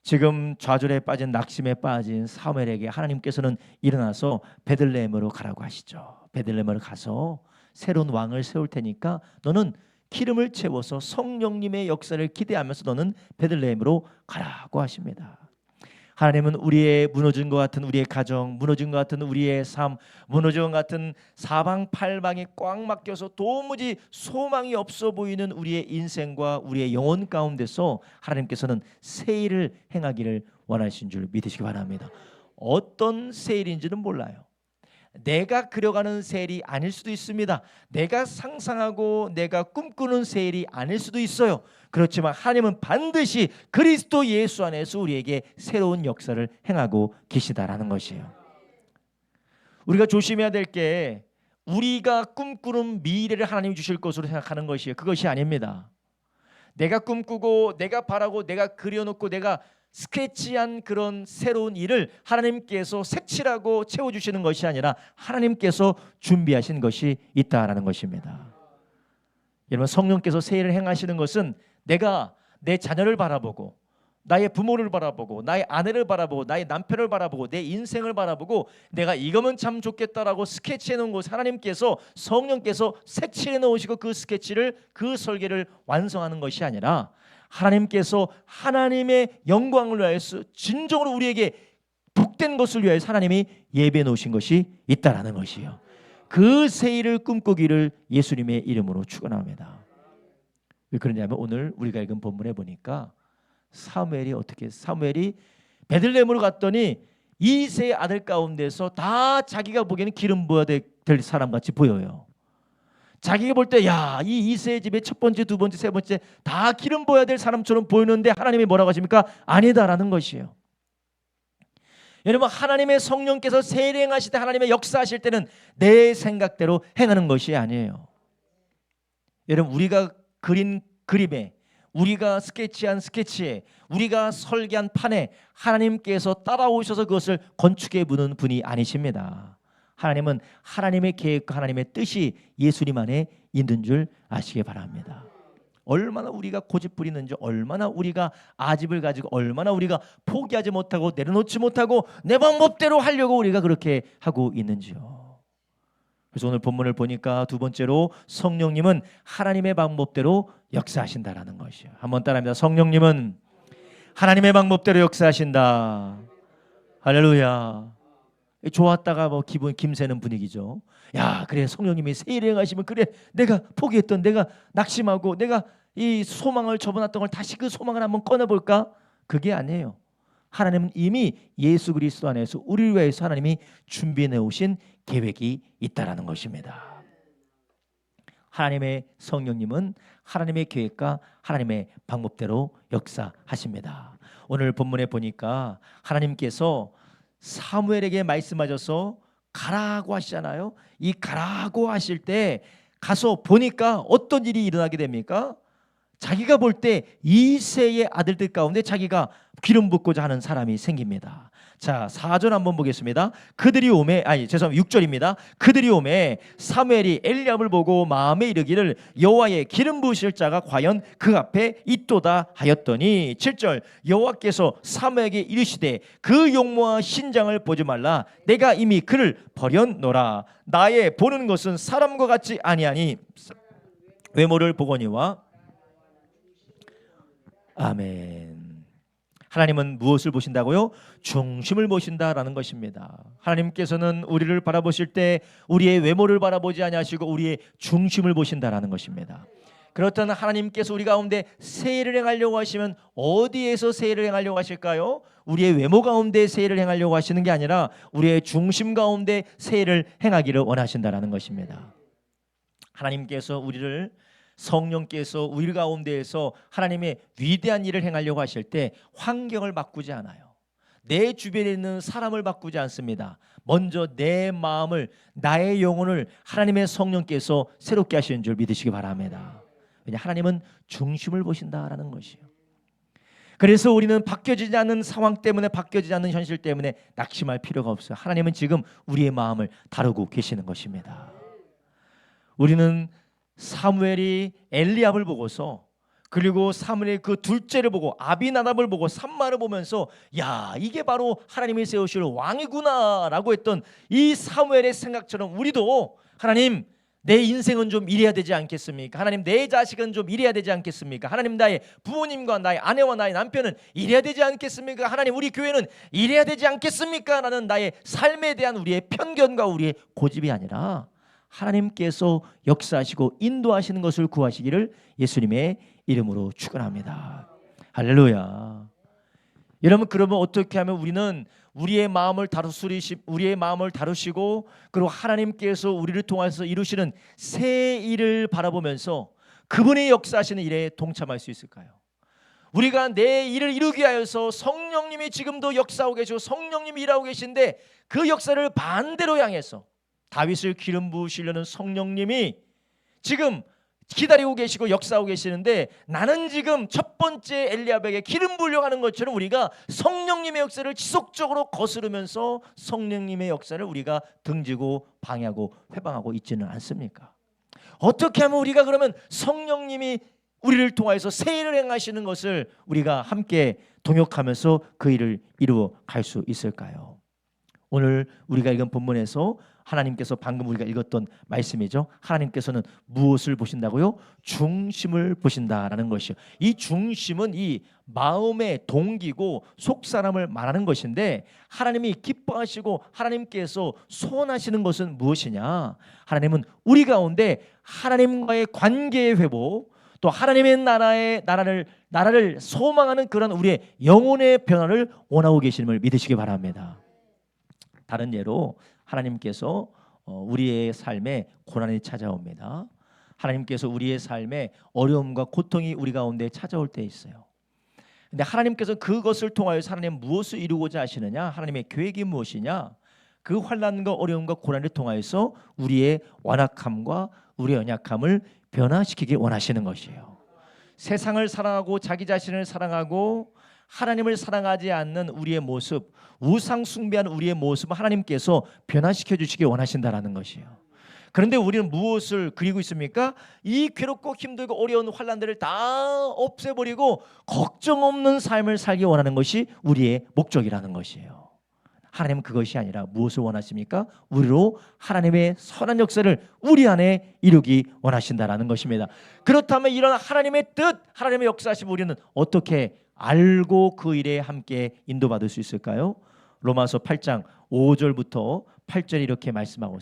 지금 좌절에 빠진 낙심에 빠진 사무엘에게 하나님께서는 일어나서 베들레헴으로 가라고 하시죠. 베들레헴으로 가서 새로운 왕을 세울 테니까 너는 기름을 채워서 성령님의 역사를 기대하면서 너는 베들레헴으로 가라고 하십니다. 하나님은 우리의 무너진 것 같은 우리의 가정, 무너진 것 같은 우리의 삶, 무너진 것 같은 사방팔방에 꽉 막혀서 도무지 소망이 없어 보이는 우리의 인생과 우리의 영혼 가운데서 하나님께서는 새 일을 행하기를 원하신 줄 믿으시기 바랍니다. 어떤 새 일인지는 몰라요. 내가 그려가는 새 일이 아닐 수도 있습니다. 내가 상상하고 내가 꿈꾸는 새 일이 아닐 수도 있어요. 그렇지만 하나님은 반드시 그리스도 예수 안에서 우리에게 새로운 역사를 행하고 계시다라는 것이에요. 우리가 조심해야 될 게 우리가 꿈꾸는 미래를 하나님이 주실 것으로 생각하는 것이에요. 그것이 아닙니다. 내가 꿈꾸고 내가 바라고 내가 그려놓고 내가 스케치한 그런 새로운 일을 하나님께서 색칠하고 채워주시는 것이 아니라 하나님께서 준비하신 것이 있다라는 것입니다. 여러분, 성령께서 새 일을 행하시는 것은 내가 내 자녀를 바라보고 나의 부모를 바라보고 나의 아내를 바라보고 나의 남편을 바라보고 내 인생을 바라보고 내가 이거면 참 좋겠다라고 스케치해 놓은 것을 하나님께서 성령께서 색칠해 놓으시고 그 스케치를 그 설계를 완성하는 것이 아니라 하나님께서 하나님의 영광을 위하여서 진정으로 우리에게 복된 것을 위하여서 하나님이 예배해 놓으신 것이 있다라는 것이에요. 그 새 일을 꿈꾸기를 예수님의 이름으로 축원합니다. 왜 그러냐면 오늘 우리가 읽은 본문에 보니까 사무엘이 베들레헴으로 갔더니 이새의 아들 가운데서 다 자기가 보기에는 기름 부어야 될 사람같이 보여요. 자기가 볼 때 야, 이 이새의 집에 첫 번째, 두 번째, 세 번째 다 기름 부어야 될 사람처럼 보이는데 하나님이 뭐라고 하십니까? 아니다라는 것이에요. 여러분, 하나님의 성령께서 새 행하실 때 하나님의 역사하실 때는 내 생각대로 행하는 것이 아니에요. 여러분, 우리가 그린 그림에 우리가 스케치한 스케치에 우리가 설계한 판에 하나님께서 따라오셔서 그것을 건축해 보는 분이 아니십니다. 하나님은 하나님의 계획과 하나님의 뜻이 예수님 안에 있는 줄 아시기 바랍니다. 얼마나 우리가 고집부리는지, 얼마나 우리가 아집을 가지고 얼마나 우리가 포기하지 못하고 내려놓지 못하고 내 방법대로 하려고 우리가 그렇게 하고 있는지요. 그래서 오늘 본문을 보니까 두 번째로 성령님은 하나님의 방법대로 역사하신다라는 것이에요. 한번 따라합니다. 성령님은 하나님의 방법대로 역사하신다. 할렐루야. 좋았다가 뭐 기분 김새는 분위기죠. 야, 그래, 성령님이 새 일을 행하시면 그래, 내가 포기했던, 내가 낙심하고 내가 이 소망을 접어놨던 걸 다시 그 소망을 한번 꺼내볼까? 그게 아니에요. 하나님은 이미 예수 그리스도 안에서 우리를 위해서 하나님이 준비해 오신 계획이 있다라는 것입니다. 하나님의 성령님은 하나님의 계획과 하나님의 방법대로 역사하십니다. 오늘 본문에 보니까 하나님께서 사무엘에게 말씀하셔서 가라고 하시잖아요. 이 가라고 하실 때 가서 보니까 어떤 일이 일어나게 됩니까? 자기가 볼 때 이새의 아들들 가운데 자기가 기름 붓고자 하는 사람이 생깁니다. 자, 4절 한번 보겠습니다. 그들이 오매, 아니 죄송합니다. 6절입니다. 그들이 오매 사무엘이 엘리압을 보고 마음에 이르기를 여호와의 기름 부으실 자가 과연 그 앞에 있도다 하였더니 7절 여호와께서 사무엘에게 이르시되 그 용모와 신장을 보지 말라. 내가 이미 그를 버렸노라. 나의 보는 것은 사람과 같지 아니하니 외모를 보거니와. 아멘. 하나님은 무엇을 보신다고요? 중심을 보신다라는 것입니다. 하나님께서는 우리를 바라보실 때 우리의 외모를 바라보지 아니하시고 우리의 중심을 보신다라는 것입니다. 그렇다면 하나님께서 우리 가운데 세일을 행하려고 하시면 어디에서 세일을 행하려고 하실까요? 우리의 외모 가운데 세일을 행하려고 하시는 게 아니라 우리의 중심 가운데 세일을 행하기를 원하신다라는 것입니다. 하나님께서 우리를 성령께서 우리 가운데에서 하나님의 위대한 일을 행하려고 하실 때 환경을 바꾸지 않아요. 내 주변에 있는 사람을 바꾸지 않습니다. 먼저 내 마음을, 나의 영혼을 하나님의 성령께서 새롭게 하시는 줄 믿으시기 바랍니다. 왜냐, 하나님은 중심을 보신다라는 것이요. 그래서 우리는 바뀌어지지 않는 상황 때문에, 바뀌어지지 않는 현실 때문에 낙심할 필요가 없어요. 하나님은 지금 우리의 마음을 다루고 계시는 것입니다. 우리는 사무엘이 엘리압을 보고서, 그리고 사무엘이 그 둘째를 보고 아비나답을 보고 삼마를 보면서 야, 이게 바로 하나님이 세우실 왕이구나 라고 했던 이 사무엘의 생각처럼 우리도 하나님, 내 인생은 좀 이래야 되지 않겠습니까? 하나님, 내 자식은 좀 이래야 되지 않겠습니까? 하나님, 나의 부모님과 나의 아내와 나의 남편은 이래야 되지 않겠습니까? 하나님, 우리 교회는 이래야 되지 않겠습니까? 라는 나의 삶에 대한 우리의 편견과 우리의 고집이 아니라 하나님께서 역사하시고 인도하시는 것을 구하시기를 예수님의 이름으로 축원합니다. 할렐루야. 여러분, 그러면 어떻게 하면 우리는 우리의 마음을 다루시고 그리고 하나님께서 우리를 통해서 이루시는 새 일을 바라보면서 그분의 역사하시는 일에 동참할 수 있을까요? 우리가 내 일을 이루기 위하여서 성령님이 지금도 역사하고 계시고 성령님이 일하고 계신데 그 역사를 반대로 향해서 다윗을 기름 부으시려는 성령님이 지금 기다리고 계시고 역사하고 계시는데, 나는 지금 첫 번째 엘리압에게 기름 부으려고 하는 것처럼 우리가 성령님의 역사를 지속적으로 거스르면서 성령님의 역사를 우리가 등지고 방해하고 회방하고 있지는 않습니까? 어떻게 하면 우리가 그러면 성령님이 우리를 통하여서 새 일을 행하시는 것을 우리가 함께 동역하면서 그 일을 이루어 갈 수 있을까요? 오늘 우리가 읽은 본문에서 하나님께서 방금 우리가 읽었던 말씀이죠. 하나님께서는 무엇을 보신다고요? 중심을 보신다라는 것이요. 이 중심은 이 마음의 동기고 속사람을 말하는 것인데, 하나님이 기뻐하시고 하나님께서 소원하시는 것은 무엇이냐? 하나님은 우리 가운데 하나님과의 관계의 회복, 또 하나님의 나라를 소망하는 그런 우리의 영혼의 변화를 원하고 계심을 믿으시기 바랍니다. 다른 예로 하나님께서 우리의 삶에 고난이 찾아옵니다. 하나님께서 우리의 삶에 어려움과 고통이 우리 가운데 찾아올 때 있어요. 근데 하나님께서 그것을 통하여 하나님 무엇을 이루고자 하시느냐? 하나님의 계획이 무엇이냐? 그 환난과 어려움과 고난을 통하여서 우리의 완악함과 우리의 연약함을 변화시키기 원하시는 것이에요. 세상을 사랑하고 자기 자신을 사랑하고 하나님을 사랑하지 않는 우리의 모습, 우상 숭배하는 우리의 모습을 하나님께서 변화시켜 주시기 원하신다라는 것이에요. 그런데 우리는 무엇을 그리고 있습니까? 이 괴롭고 힘들고 어려운 환난들을 다 없애버리고 걱정 없는 삶을 살기 원하는 것이 우리의 목적이라는 것이에요. 하나님은 그것이 아니라 무엇을 원하십니까? 우리로 하나님의 선한 역사를 우리 안에 이루기 원하신다라는 것입니다. 그렇다면 이런 하나님의 뜻, 하나님의 역사하심 우리는 어떻게 알고 그 일에 함께 인도받을 수 있을까요? 로마서 8장 5절부터 8절 이렇게 말씀하고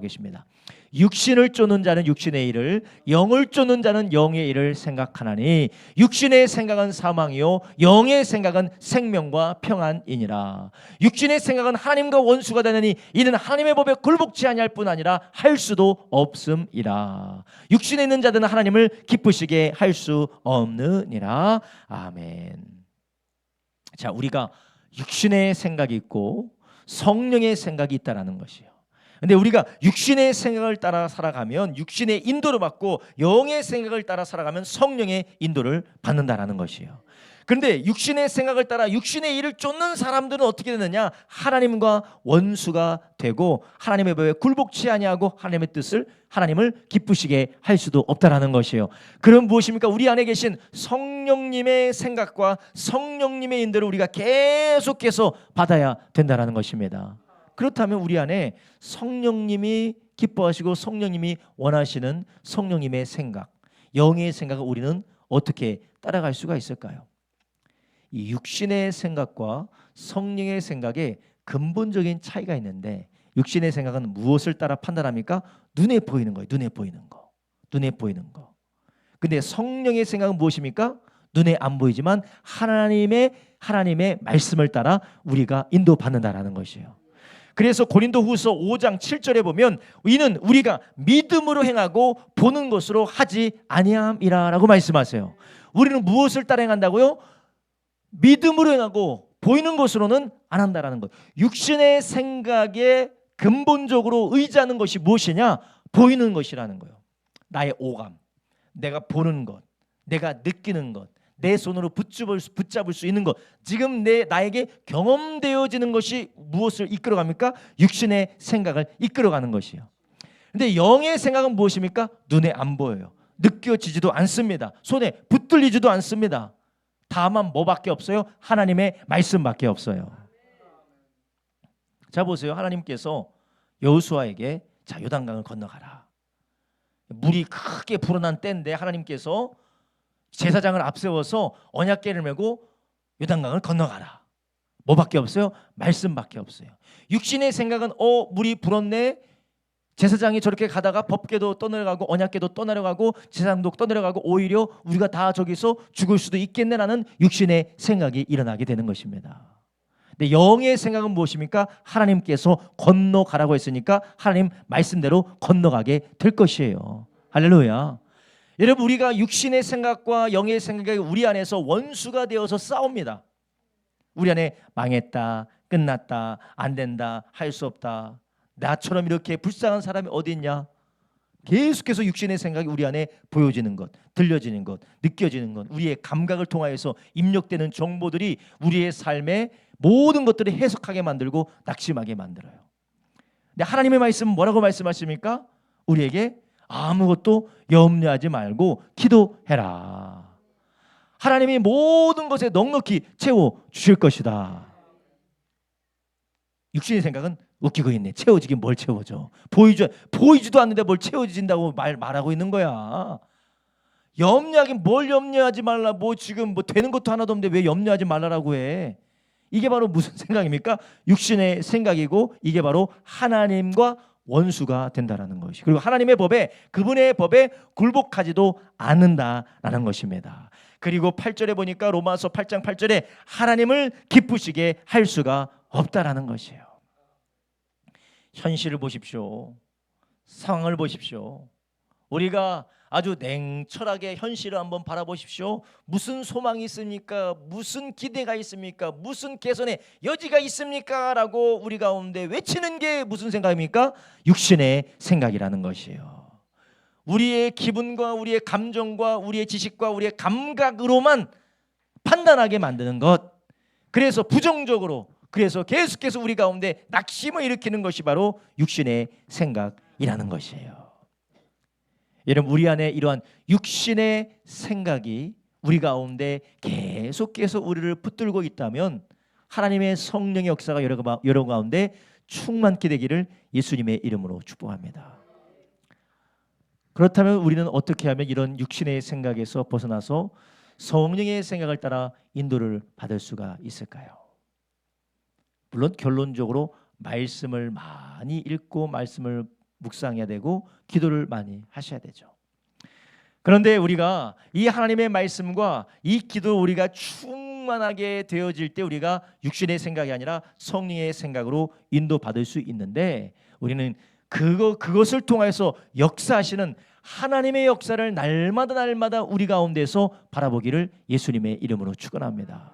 계십니다. 육신을 쫓는 자는 육신의 일을, 영을 쫓는 자는 영의 일을 생각하나니 육신의 생각은 사망이요 영의 생각은 생명과 평안이니라. 육신의 생각은 하나님과 원수가 되느니 이는 하나님의 법에 굴복치 아니할 뿐 아니라 할 수도 없음이라. 육신에 있는 자들은 하나님을 기쁘시게 할 수 없느니라. 아멘. 자, 우리가 육신의 생각이 있고 성령의 생각이 있다라는 것이에요. 근데 우리가 육신의 생각을 따라 살아가면, 육신의 인도를 받고 영의 생각을 따라 살아가면 성령의 인도를 받는다라는 것이에요. 그런데 육신의 생각을 따라 육신의 일을 쫓는 사람들은 어떻게 되느냐? 하나님과 원수가 되고 하나님의 법에 굴복치 아니하고 하나님의 뜻을, 하나님을 기쁘시게 할 수도 없다라는 것이에요. 그럼 무엇입니까? 우리 안에 계신 성령님의 생각과 성령님의 인도를 우리가 계속해서 받아야 된다라는 것입니다. 그렇다면 우리 안에 성령님이 기뻐하시고 성령님이 원하시는 성령님의 생각, 영의 생각을 우리는 어떻게 따라갈 수가 있을까요? 이 육신의 생각과 성령의 생각에 근본적인 차이가 있는데, 육신의 생각은 무엇을 따라 판단합니까? 눈에 보이는 거예요. 눈에 보이는 거. 눈에 보이는 거. 근데 성령의 생각은 무엇입니까? 눈에 안 보이지만 하나님의 말씀을 따라 우리가 인도받는다라는 것이에요. 그래서 고린도후서 5장 7절에 보면 이는 우리가 믿음으로 행하고 보는 것으로 하지 아니함이라라고 말씀하세요. 우리는 무엇을 따라 행한다고요? 믿음으로 행하고 보이는 것으로는 안 한다라는 것. 육신의 생각에 근본적으로 의지하는 것이 무엇이냐? 보이는 것이라는 거예요. 나의 오감, 내가 보는 것, 내가 느끼는 것, 내 손으로 붙잡을 수 있는 것, 지금 나에게 경험되어지는 것이 무엇을 이끌어갑니까? 육신의 생각을 이끌어가는 것이에요. 그런데 영의 생각은 무엇입니까? 눈에 안 보여요. 느껴지지도 않습니다. 손에 붙들리지도 않습니다. 다만 뭐밖에 없어요? 하나님의 말씀밖에 없어요. 자 보세요. 하나님께서 여호수아에게 자 요단강을 건너가라. 물이 크게 불어난 때인데 하나님께서 제사장을 앞세워서 언약궤를 메고 요단강을 건너가라. 뭐밖에 없어요? 말씀밖에 없어요. 육신의 생각은 물이 불었네. 제사장이 저렇게 가다가 법궤도 떠내려가고 언약궤도 떠내려가고 제사장도 떠내려가고 오히려 우리가 다 저기서 죽을 수도 있겠네라는 육신의 생각이 일어나게 되는 것입니다. 근데 영의 생각은 무엇입니까? 하나님께서 건너가라고 했으니까 하나님 말씀대로 건너가게 될 것이에요. 할렐루야. 여러분, 우리가 육신의 생각과 영의 생각이 우리 안에서 원수가 되어서 싸웁니다. 우리 안에 망했다, 끝났다, 안 된다, 할 수 없다, 나처럼 이렇게 불쌍한 사람이 어디 있냐? 계속해서 육신의 생각이 우리 안에 보여지는 것, 들려지는 것, 느껴지는 것, 우리의 감각을 통하여서 입력되는 정보들이 우리의 삶의 모든 것들을 해석하게 만들고 낙심하게 만들어요. 근데 하나님의 말씀은 뭐라고 말씀하십니까? 우리에게 아무것도 염려하지 말고 기도해라. 하나님이 모든 것에 넉넉히 채워주실 것이다. 육신의 생각은 웃기고 있네. 채워지긴 뭘 채워져. 보이지도 않는데 뭘 채워진다고 말하고 있는 거야. 염려하긴 뭘 염려하지 말라. 지금 되는 것도 하나도 없는데 왜 염려하지 말라라고 해. 이게 바로 무슨 생각입니까? 육신의 생각이고 이게 바로 하나님과 원수가 된다라는 것이. 그리고 하나님의 법에, 그분의 법에 굴복하지도 않는다라는 것입니다. 그리고 8절에 보니까 로마서 8장 8절에 하나님을 기쁘시게 할 수가 없다라는 것이에요. 현실을 보십시오. 상황을 보십시오. 우리가 아주 냉철하게 현실을 한번 바라보십시오. 무슨 소망이 있습니까? 무슨 기대가 있습니까? 무슨 개선의 여지가 있습니까? 라고 우리 가운데 외치는 게 무슨 생각입니까? 육신의 생각이라는 것이에요. 우리의 기분과 우리의 감정과 우리의 지식과 우리의 감각으로만 판단하게 만드는 것. 그래서 부정적으로, 그래서 계속해서 우리 가운데 낙심을 일으키는 것이 바로 육신의 생각이라는 것이에요. 여러분, 우리 안에 이러한 육신의 생각이 우리 가운데 계속해서 우리를 붙들고 있다면 하나님의 성령의 역사가 여러 가운데 충만케 되기를 예수님의 이름으로 축복합니다. 그렇다면 우리는 어떻게 하면 이런 육신의 생각에서 벗어나서 성령의 생각을 따라 인도를 받을 수가 있을까요? 물론 결론적으로 말씀을 많이 읽고 말씀을 묵상해야 되고 기도를 많이 하셔야 되죠. 그런데 우리가 이 하나님의 말씀과 이 기도 우리가 충만하게 되어질 때 우리가 육신의 생각이 아니라 성령의 생각으로 인도받을 수 있는데, 우리는 그것을 통해서 역사하시는 하나님의 역사를 날마다 우리 가운데서 바라보기를 예수님의 이름으로 축원합니다.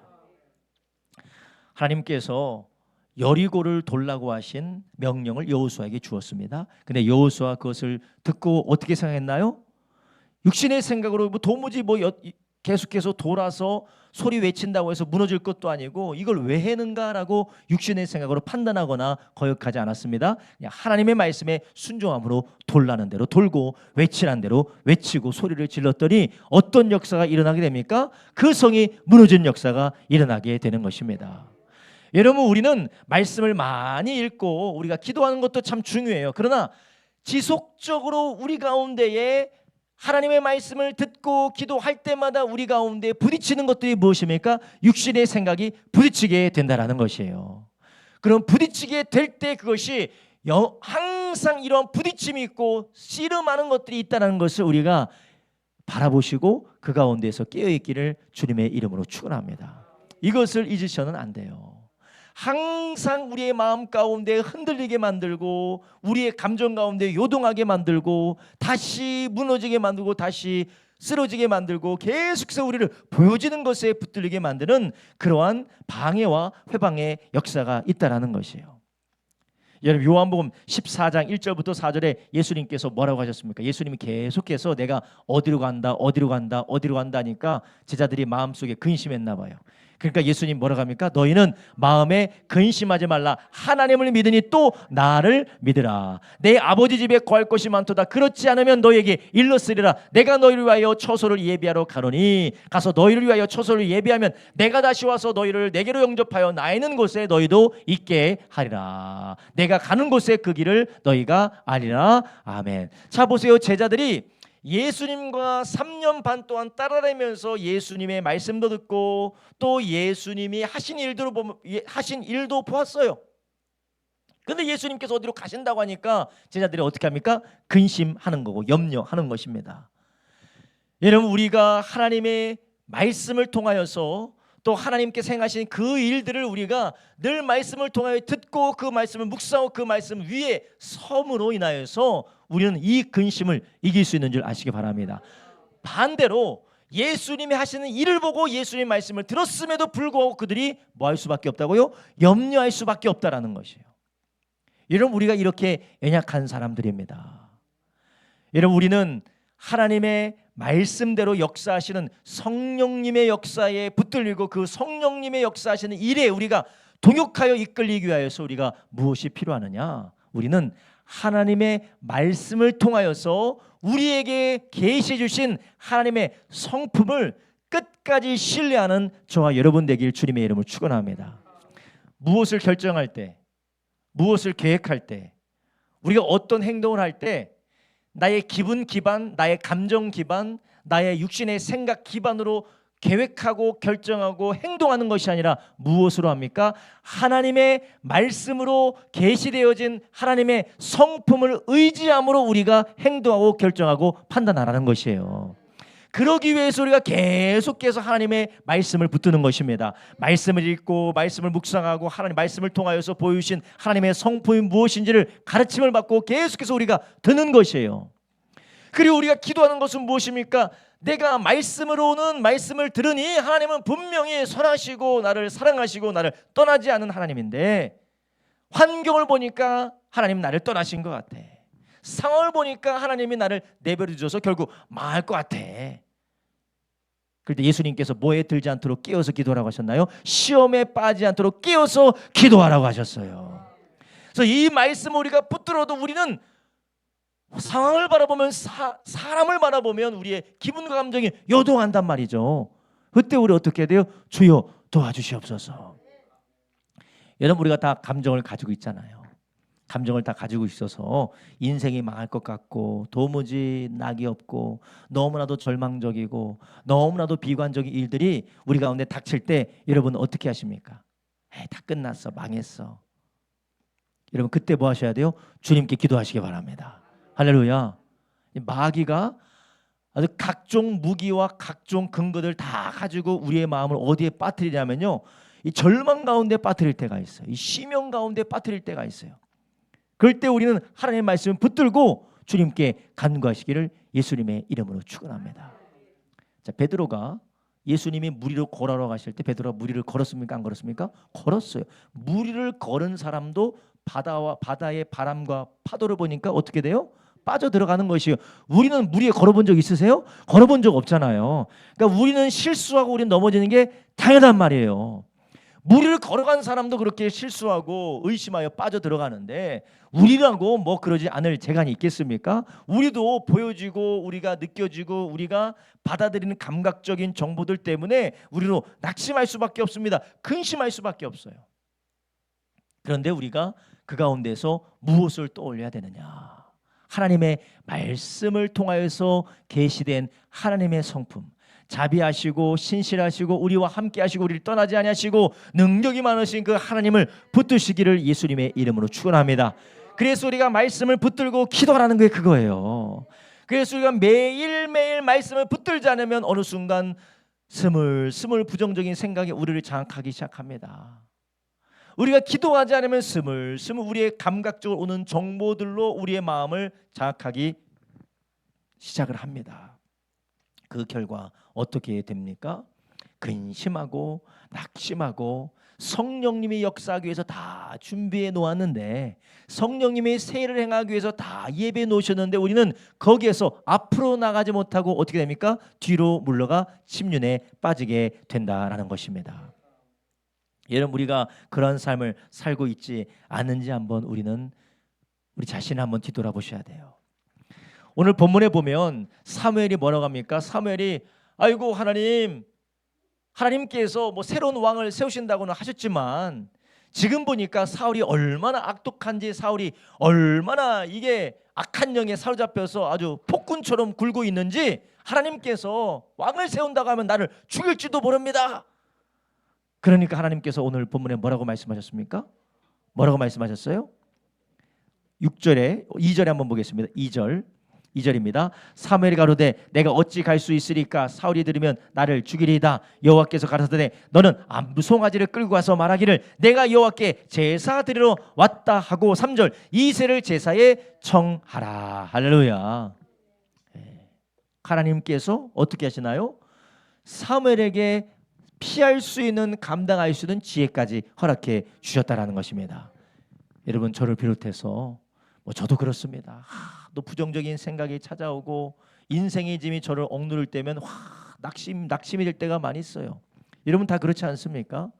하나님께서 여리고를 돌라고 하신 명령을 여호수아에게 주었습니다. 근데 여호수아 그것을 듣고 어떻게 생각했나요? 육신의 생각으로 도무지 계속해서 돌아서 소리 외친다고 해서 무너질 것도 아니고 이걸 왜 했는가라고 육신의 생각으로 판단하거나 거역하지 않았습니다. 그냥 하나님의 말씀에 순종함으로 돌라는 대로 돌고 외치라는 대로 외치고 소리를 질렀더니 어떤 역사가 일어나게 됩니까? 그 성이 무너진 역사가 일어나게 되는 것입니다. 여러분, 우리는 말씀을 많이 읽고 우리가 기도하는 것도 참 중요해요. 그러나 지속적으로 우리 가운데에 하나님의 말씀을 듣고 기도할 때마다 우리 가운데 부딪히는 것들이 무엇입니까? 육신의 생각이 부딪히게 된다는 것이에요. 그럼 부딪히게 될 때 그것이 항상 이런 부딪힘이 있고 씨름하는 것들이 있다는 것을 우리가 바라보시고 그 가운데에서 깨어있기를 주님의 이름으로 축원합니다. 이것을 잊으셔는 안 돼요. 항상 우리의 마음 가운데 흔들리게 만들고 우리의 감정 가운데 요동하게 만들고 다시 무너지게 만들고 다시 쓰러지게 만들고 계속해서 우리를 보여지는 것에 붙들리게 만드는 그러한 방해와 회방의 역사가 있다라는 것이에요. 여러분, 요한복음 14장 1절부터 4절에 예수님께서 뭐라고 하셨습니까? 예수님이 계속해서 내가 어디로 간다 하니까 제자들이 마음속에 근심했나 봐요. 그러니까 예수님 뭐라고 합니까? 너희는 마음에 근심하지 말라. 하나님을 믿으니 또 나를 믿으라. 내 아버지 집에 거할 것이 많도다. 그렇지 않으면 너희에게 일렀으리라. 내가 너희를 위하여 처소를 예비하러 가노니 가서 너희를 위하여 처소를 예비하면 내가 다시 와서 너희를 내게로 영접하여 나 있는 곳에 너희도 있게 하리라. 내가 가는 곳에 그 길을 너희가 아리라. 아멘. 자, 보세요. 제자들이 예수님과 3년 반 동안 따라다니면서 예수님의 말씀도 듣고 또 예수님이 하신 일도 보았어요. 그런데 예수님께서 어디로 가신다고 하니까 제자들이 어떻게 합니까? 근심하는 거고 염려하는 것입니다. 여러분, 우리가 하나님의 말씀을 통하여서 또 하나님께서 행하신 그 일들을 우리가 늘 말씀을 통하여 듣고 그 말씀을 묵상하고 그 말씀 위에 섬으로 인하여서 우리는 이 근심을 이길 수 있는 줄 아시기 바랍니다. 반대로 예수님이 하시는 일을 보고 예수님의 말씀을 들었음에도 불구하고 그들이 뭐 할 수밖에 없다고요? 염려할 수밖에 없다라는 것이에요. 여러분, 우리가 이렇게 연약한 사람들입니다. 여러분, 우리는 하나님의 말씀대로 역사하시는 성령님의 역사에 붙들리고 그 성령님의 역사하시는 일에 우리가 동역하여 이끌리기 위하여서 우리가 무엇이 필요하느냐? 우리는 하나님의 말씀을 통하여서 우리에게 계시해 주신 하나님의 성품을 끝까지 신뢰하는 저와 여러분 되길 주님의 이름으로 축원합니다. 무엇을 결정할 때, 무엇을 계획할 때, 우리가 어떤 행동을 할 때 나의 기분 기반, 나의 감정 기반, 나의 육신의 생각 기반으로 계획하고 결정하고 행동하는 것이 아니라 무엇으로 합니까? 하나님의 말씀으로 계시되어진 하나님의 성품을 의지함으로 우리가 행동하고 결정하고 판단하라는 것이에요. 그러기 위해서 우리가 계속해서 하나님의 말씀을 붙드는 것입니다. 말씀을 읽고 말씀을 묵상하고 하나님 말씀을 통하여서 보여주신 하나님의 성품이 무엇인지를 가르침을 받고 계속해서 우리가 듣는 것이에요. 그리고 우리가 기도하는 것은 무엇입니까? 내가 말씀으로는 말씀을 들으니 하나님은 분명히 선하시고 나를 사랑하시고 나를 떠나지 않은 하나님인데 환경을 보니까 하나님 나를 떠나신 것 같아. 상황을 보니까 하나님이 나를 내버려 두셔서 결국 망할 것 같아. 그런데 예수님께서 뭐에 들지 않도록 깨어서 기도하라고 하셨나요? 시험에 빠지지 않도록 깨어서 기도하라고 하셨어요. 그래서 이 말씀을 우리가 붙들어도 우리는 상황을 바라보면 사람을 바라보면 우리의 기분과 감정이 요동한단 말이죠. 그때 우리 어떻게 해야 돼요? 주여 도와주시옵소서. 여러분, 우리가 다 감정을 가지고 있잖아요. 감정을 다 가지고 있어서 인생이 망할 것 같고 도무지 낙이 없고 너무나도 절망적이고 너무나도 비관적인 일들이 우리 가운데 닥칠 때 여러분 어떻게 하십니까? 다 끝났어, 망했어. 여러분, 그때 뭐 하셔야 돼요? 주님께 기도하시기 바랍니다. 할렐루야. 마귀가 아주 각종 무기와 각종 근거들 다 가지고 우리의 마음을 어디에 빠뜨리냐면요, 이 절망 가운데 빠뜨릴 때가 있어요. 이 심령 가운데 빠뜨릴 때가 있어요. 그럴 때 우리는 하나님의 말씀을 붙들고 주님께 간구하시기를 예수님의 이름으로 축원합니다. 자, 베드로가 예수님이 물 위로 걸어러 가실 때 베드로가 물 위를 걸었습니까? 안 걸었습니까? 걸었어요. 물 위를 걸은 사람도 바다의 바람과 파도를 보니까 어떻게 돼요? 빠져 들어가는 것이에요. 우리는 물 위에 걸어본 적 있으세요? 걸어본 적 없잖아요. 그러니까 우리는 실수하고 우리는 넘어지는 게 당연한 말이에요. 물 위를 걸어간 사람도 그렇게 실수하고 의심하여 빠져 들어가는데 우리라고 뭐 그러지 않을 재간이 있겠습니까? 우리도 보여지고 우리가 느껴지고 우리가 받아들이는 감각적인 정보들 때문에 우리로 낙심할 수밖에 없습니다. 근심할 수밖에 없어요. 그런데 우리가 그 가운데서 무엇을 떠올려야 되느냐? 하나님의 말씀을 통하여서 계시된 하나님의 성품, 자비하시고 신실하시고 우리와 함께 하시고 우리를 떠나지 아니하시고 능력이 많으신 그 하나님을 붙드시기를 예수님의 이름으로 축원합니다. 그래서 우리가 말씀을 붙들고 기도하라는 게 그거예요. 그래서 우리가 매일매일 말씀을 붙들지 않으면 어느 순간 스물스물 부정적인 생각이 우리를 장악하기 시작합니다. 우리가 기도하지 않으면 스물스물 우리의 감각적으로 오는 정보들로 우리의 마음을 장악하기 시작을 합니다. 그 결과 어떻게 됩니까? 근심하고 낙심하고 성령님이 역사하기 위해서 다 준비해 놓았는데 성령님이 세일을 행하기 위해서 다 예배해 놓으셨는데 우리는 거기에서 앞으로 나가지 못하고 어떻게 됩니까? 뒤로 물러가 침륜에 빠지게 된다라는 것입니다. 여러분 우리가 그런 삶을 살고 있지 않은지 한번 우리 자신을 한번 뒤돌아보셔야 돼요. 오늘 본문에 보면 사무엘이 뭐라고 합니까? 사무엘이 아이고 하나님께서 뭐 새로운 왕을 세우신다고는 하셨지만 지금 보니까 사울이 얼마나 악독한지 사울이 얼마나 이게 악한 영에 사로잡혀서 아주 폭군처럼 굴고 있는지 하나님께서 왕을 세운다고 하면 나를 죽일지도 모릅니다. 그러니까 하나님께서 오늘 본문에 뭐라고 말씀하셨습니까? 뭐라고 말씀하셨어요? 6절에 2절에 한번 보겠습니다. 2절입니다. 사무엘이 가로되 내가 어찌 갈 수 있으리까? 사울이 들으면 나를 죽이리이다. 여호와께서 가라사대 너는 암송아지를 끌고 가서 말하기를 내가 여호와께 제사 드리러 왔다 하고 3절 이새를 제사에 청하라. 할렐루야. 하나님께서 어떻게 하시나요? 사무엘에게 피할 수 있는 감당할 수 있는 지혜까지 허락해 주셨다라는 것입니다. 여러분 저를 비롯해서 저도 그렇습니다. 또 부정적인 생각이 찾아오고 인생의 짐이 저를 억누를 때면 낙심이 될 때가 많이 있어요. 여러분 다 그렇지 않습니까?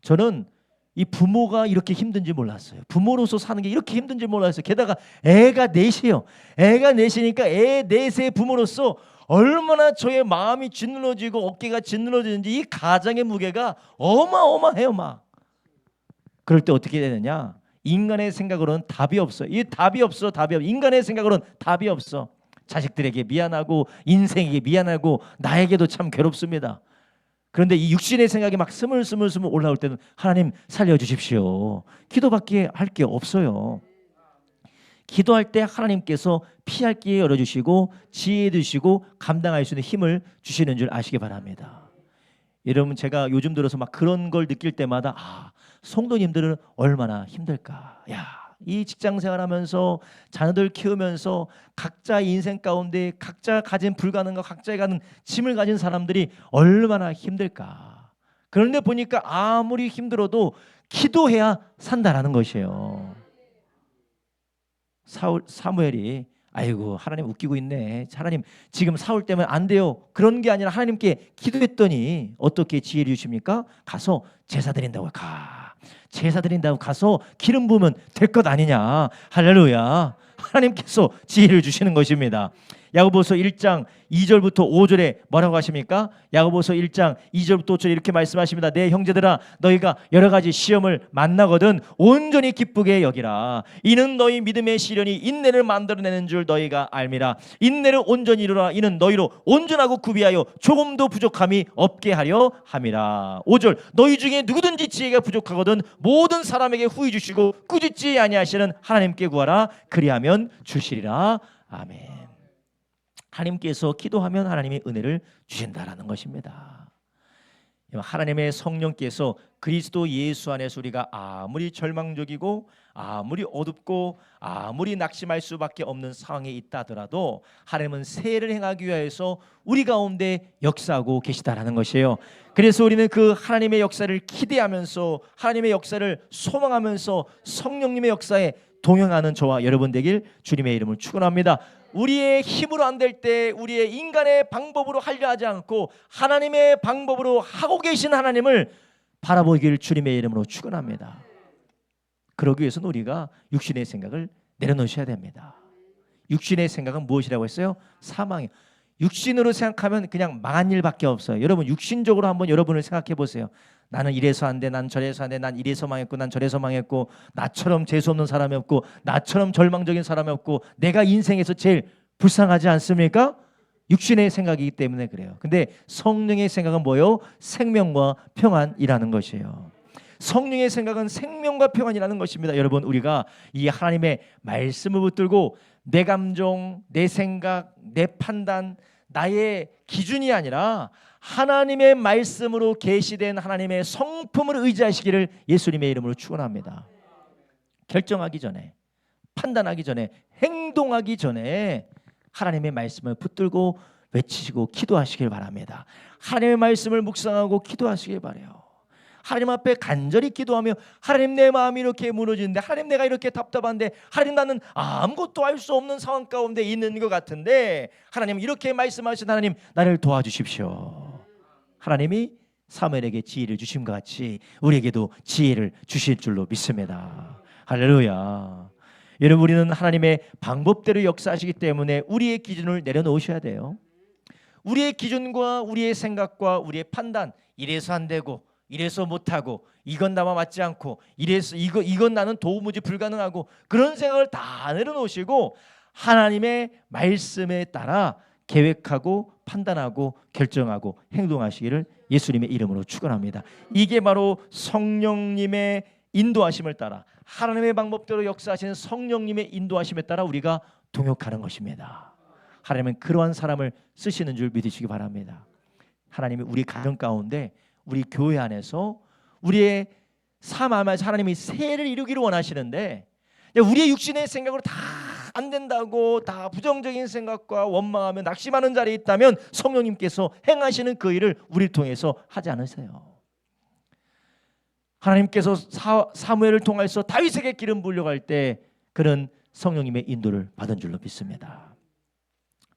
저는 이 부모가 이렇게 힘든지 몰랐어요. 부모로서 사는 게 이렇게 힘든지 몰랐어요. 게다가 애가 넷이에요. 애가 넷이니까 애 넷의 부모로서 얼마나 저의 마음이 짓눌러지고 어깨가 짓눌러지는지 이 가정의 무게가 어마어마해요. 막 그럴 때 어떻게 되느냐? 인간의 생각으로는 답이 없어. 이 답이 없어. 인간의 생각으로는 답이 없어. 자식들에게 미안하고 인생에게 미안하고 나에게도 참 괴롭습니다. 그런데 이 육신의 생각이 막 스물스물 올라올 때는 하나님 살려주십시오. 기도밖에 할 게 없어요. 기도할 때 하나님께서 피할 길 열어주시고 지혜 주시고 감당할 수 있는 힘을 주시는 줄 아시기 바랍니다. 여러분 제가 요즘 들어서 막 그런 걸 느낄 때마다 성도님들은 얼마나 힘들까. 이 직장생활하면서 자녀들 키우면서 각자의 인생 가운데 각자 가진 불가능과 각자의 가는 짐을 가진 사람들이 얼마나 힘들까. 그런데 보니까 아무리 힘들어도 기도해야 산다라는 것이에요. 사무엘이 아이고 하나님 웃기고 있네. 하나님 지금 사울 때문에 안 돼요. 그런 게 아니라 하나님께 기도했더니 어떻게 지혜를 주십니까? 가서 제사 드린다고 제사 드린다고 가서 기름 부으면 될 것 아니냐. 할렐루야. 하나님께서 지혜를 주시는 것입니다. 야고보서 1장 2절부터 5절에 뭐라고 하십니까? 야고보서 1장 2절부터 5절에 이렇게 말씀하십니다. 내 형제들아 너희가 여러 가지 시험을 만나거든 온전히 기쁘게 여기라. 이는 너희 믿음의 시련이 인내를 만들어내는 줄 너희가 알미라. 인내를 온전히 이루라. 이는 너희로 온전하고 구비하여 조금도 부족함이 없게 하려 함이라. 5절 너희 중에 누구든지 지혜가 부족하거든 모든 사람에게 후히 주시고 꾸짖지 아니하시는 하나님께 구하라. 그리하면 주시리라. 아멘. 하나님께서 기도하면 하나님이 은혜를 주신다라는 것입니다. 하나님의 성령께서 그리스도 예수 안에서 우리가 아무리 절망적이고 아무리 어둡고 아무리 낙심할 수밖에 없는 상황에 있다 하더라도 하나님은 새해를 행하기 위해서 우리 가운데 역사하고 계시다라는 것이에요. 그래서 우리는 그 하나님의 역사를 기대하면서 하나님의 역사를 소망하면서 성령님의 역사에 동행하는 저와 여러분 되길 주님의 이름을 축원합니다. 우리의 힘으로 안 될 때 우리의 인간의 방법으로 하려 하지 않고 하나님의 방법으로 하고 계신 하나님을 바라보길 주님의 이름으로 축원합니다. 그러기 위해서는 우리가 육신의 생각을 내려놓으셔야 됩니다. 육신의 생각은 무엇이라고 했어요? 사망이에요. 육신으로 생각하면 그냥 망한 일밖에 없어요. 여러분 육신적으로 한번 여러분을 생각해 보세요. 나는 이래서 안 돼, 난 저래서 안 돼, 난 이래서 망했고, 난 저래서 망했고, 나처럼 재수 없는 사람이 없고, 나처럼 절망적인 사람이 없고, 내가 인생에서 제일 불쌍하지 않습니까? 육신의 생각이기 때문에 그래요. 근데 성령의 생각은 뭐예요? 생명과 평안이라는 것이에요. 성령의 생각은 생명과 평안이라는 것입니다. 여러분 우리가 이 하나님의 말씀을 붙들고 내 감정, 내 생각, 내 판단, 나의 기준이 아니라 하나님의 말씀으로 계시된 하나님의 성품을 의지하시기를 예수님의 이름으로 축원합니다. 결정하기 전에, 판단하기 전에, 행동하기 전에 하나님의 말씀을 붙들고 외치시고 기도하시길 바랍니다. 하나님의 말씀을 묵상하고 기도하시길 바라요. 하나님 앞에 간절히 기도하며 하나님 내 마음이 이렇게 무너지는데 하나님 내가 이렇게 답답한데 하나님 나는 아무것도 할 수 없는 상황 가운데 있는 것 같은데 하나님 이렇게 말씀하신 하나님 나를 도와주십시오. 하나님이 사무엘에게 지혜를 주신 것 같이 우리에게도 지혜를 주실 줄로 믿습니다. 할렐루야. 여러분 우리는 하나님의 방법대로 역사하시기 때문에 우리의 기준을 내려놓으셔야 돼요. 우리의 기준과 우리의 생각과 우리의 판단 이래서 안 되고 이래서 못하고 이건 나와 맞지 않고 이래서 이건 나는 도무지 불가능하고 그런 생각을 다 내려놓으시고 하나님의 말씀에 따라 계획하고 판단하고 결정하고 행동하시기를 예수님의 이름으로 축원합니다. 이게 바로 성령님의 인도하심을 따라 하나님의 방법대로 역사하시는 성령님의 인도하심에 따라 우리가 동역하는 것입니다. 하나님은 그러한 사람을 쓰시는 줄 믿으시기 바랍니다. 하나님이 우리 가정 가운데 우리 교회 안에서 우리의 삶 안에서 하나님이 새해를 이루기를 원하시는데 우리의 육신의 생각으로 다 안 된다고 다 부정적인 생각과 원망하며 낙심하는 자리에 있다면 성령님께서 행하시는 그 일을 우리를 통해서 하지 않으세요. 하나님께서 사무엘을 통해서 다윗에게 기름 부으려고 할 때 그런 성령님의 인도를 받은 줄로 믿습니다.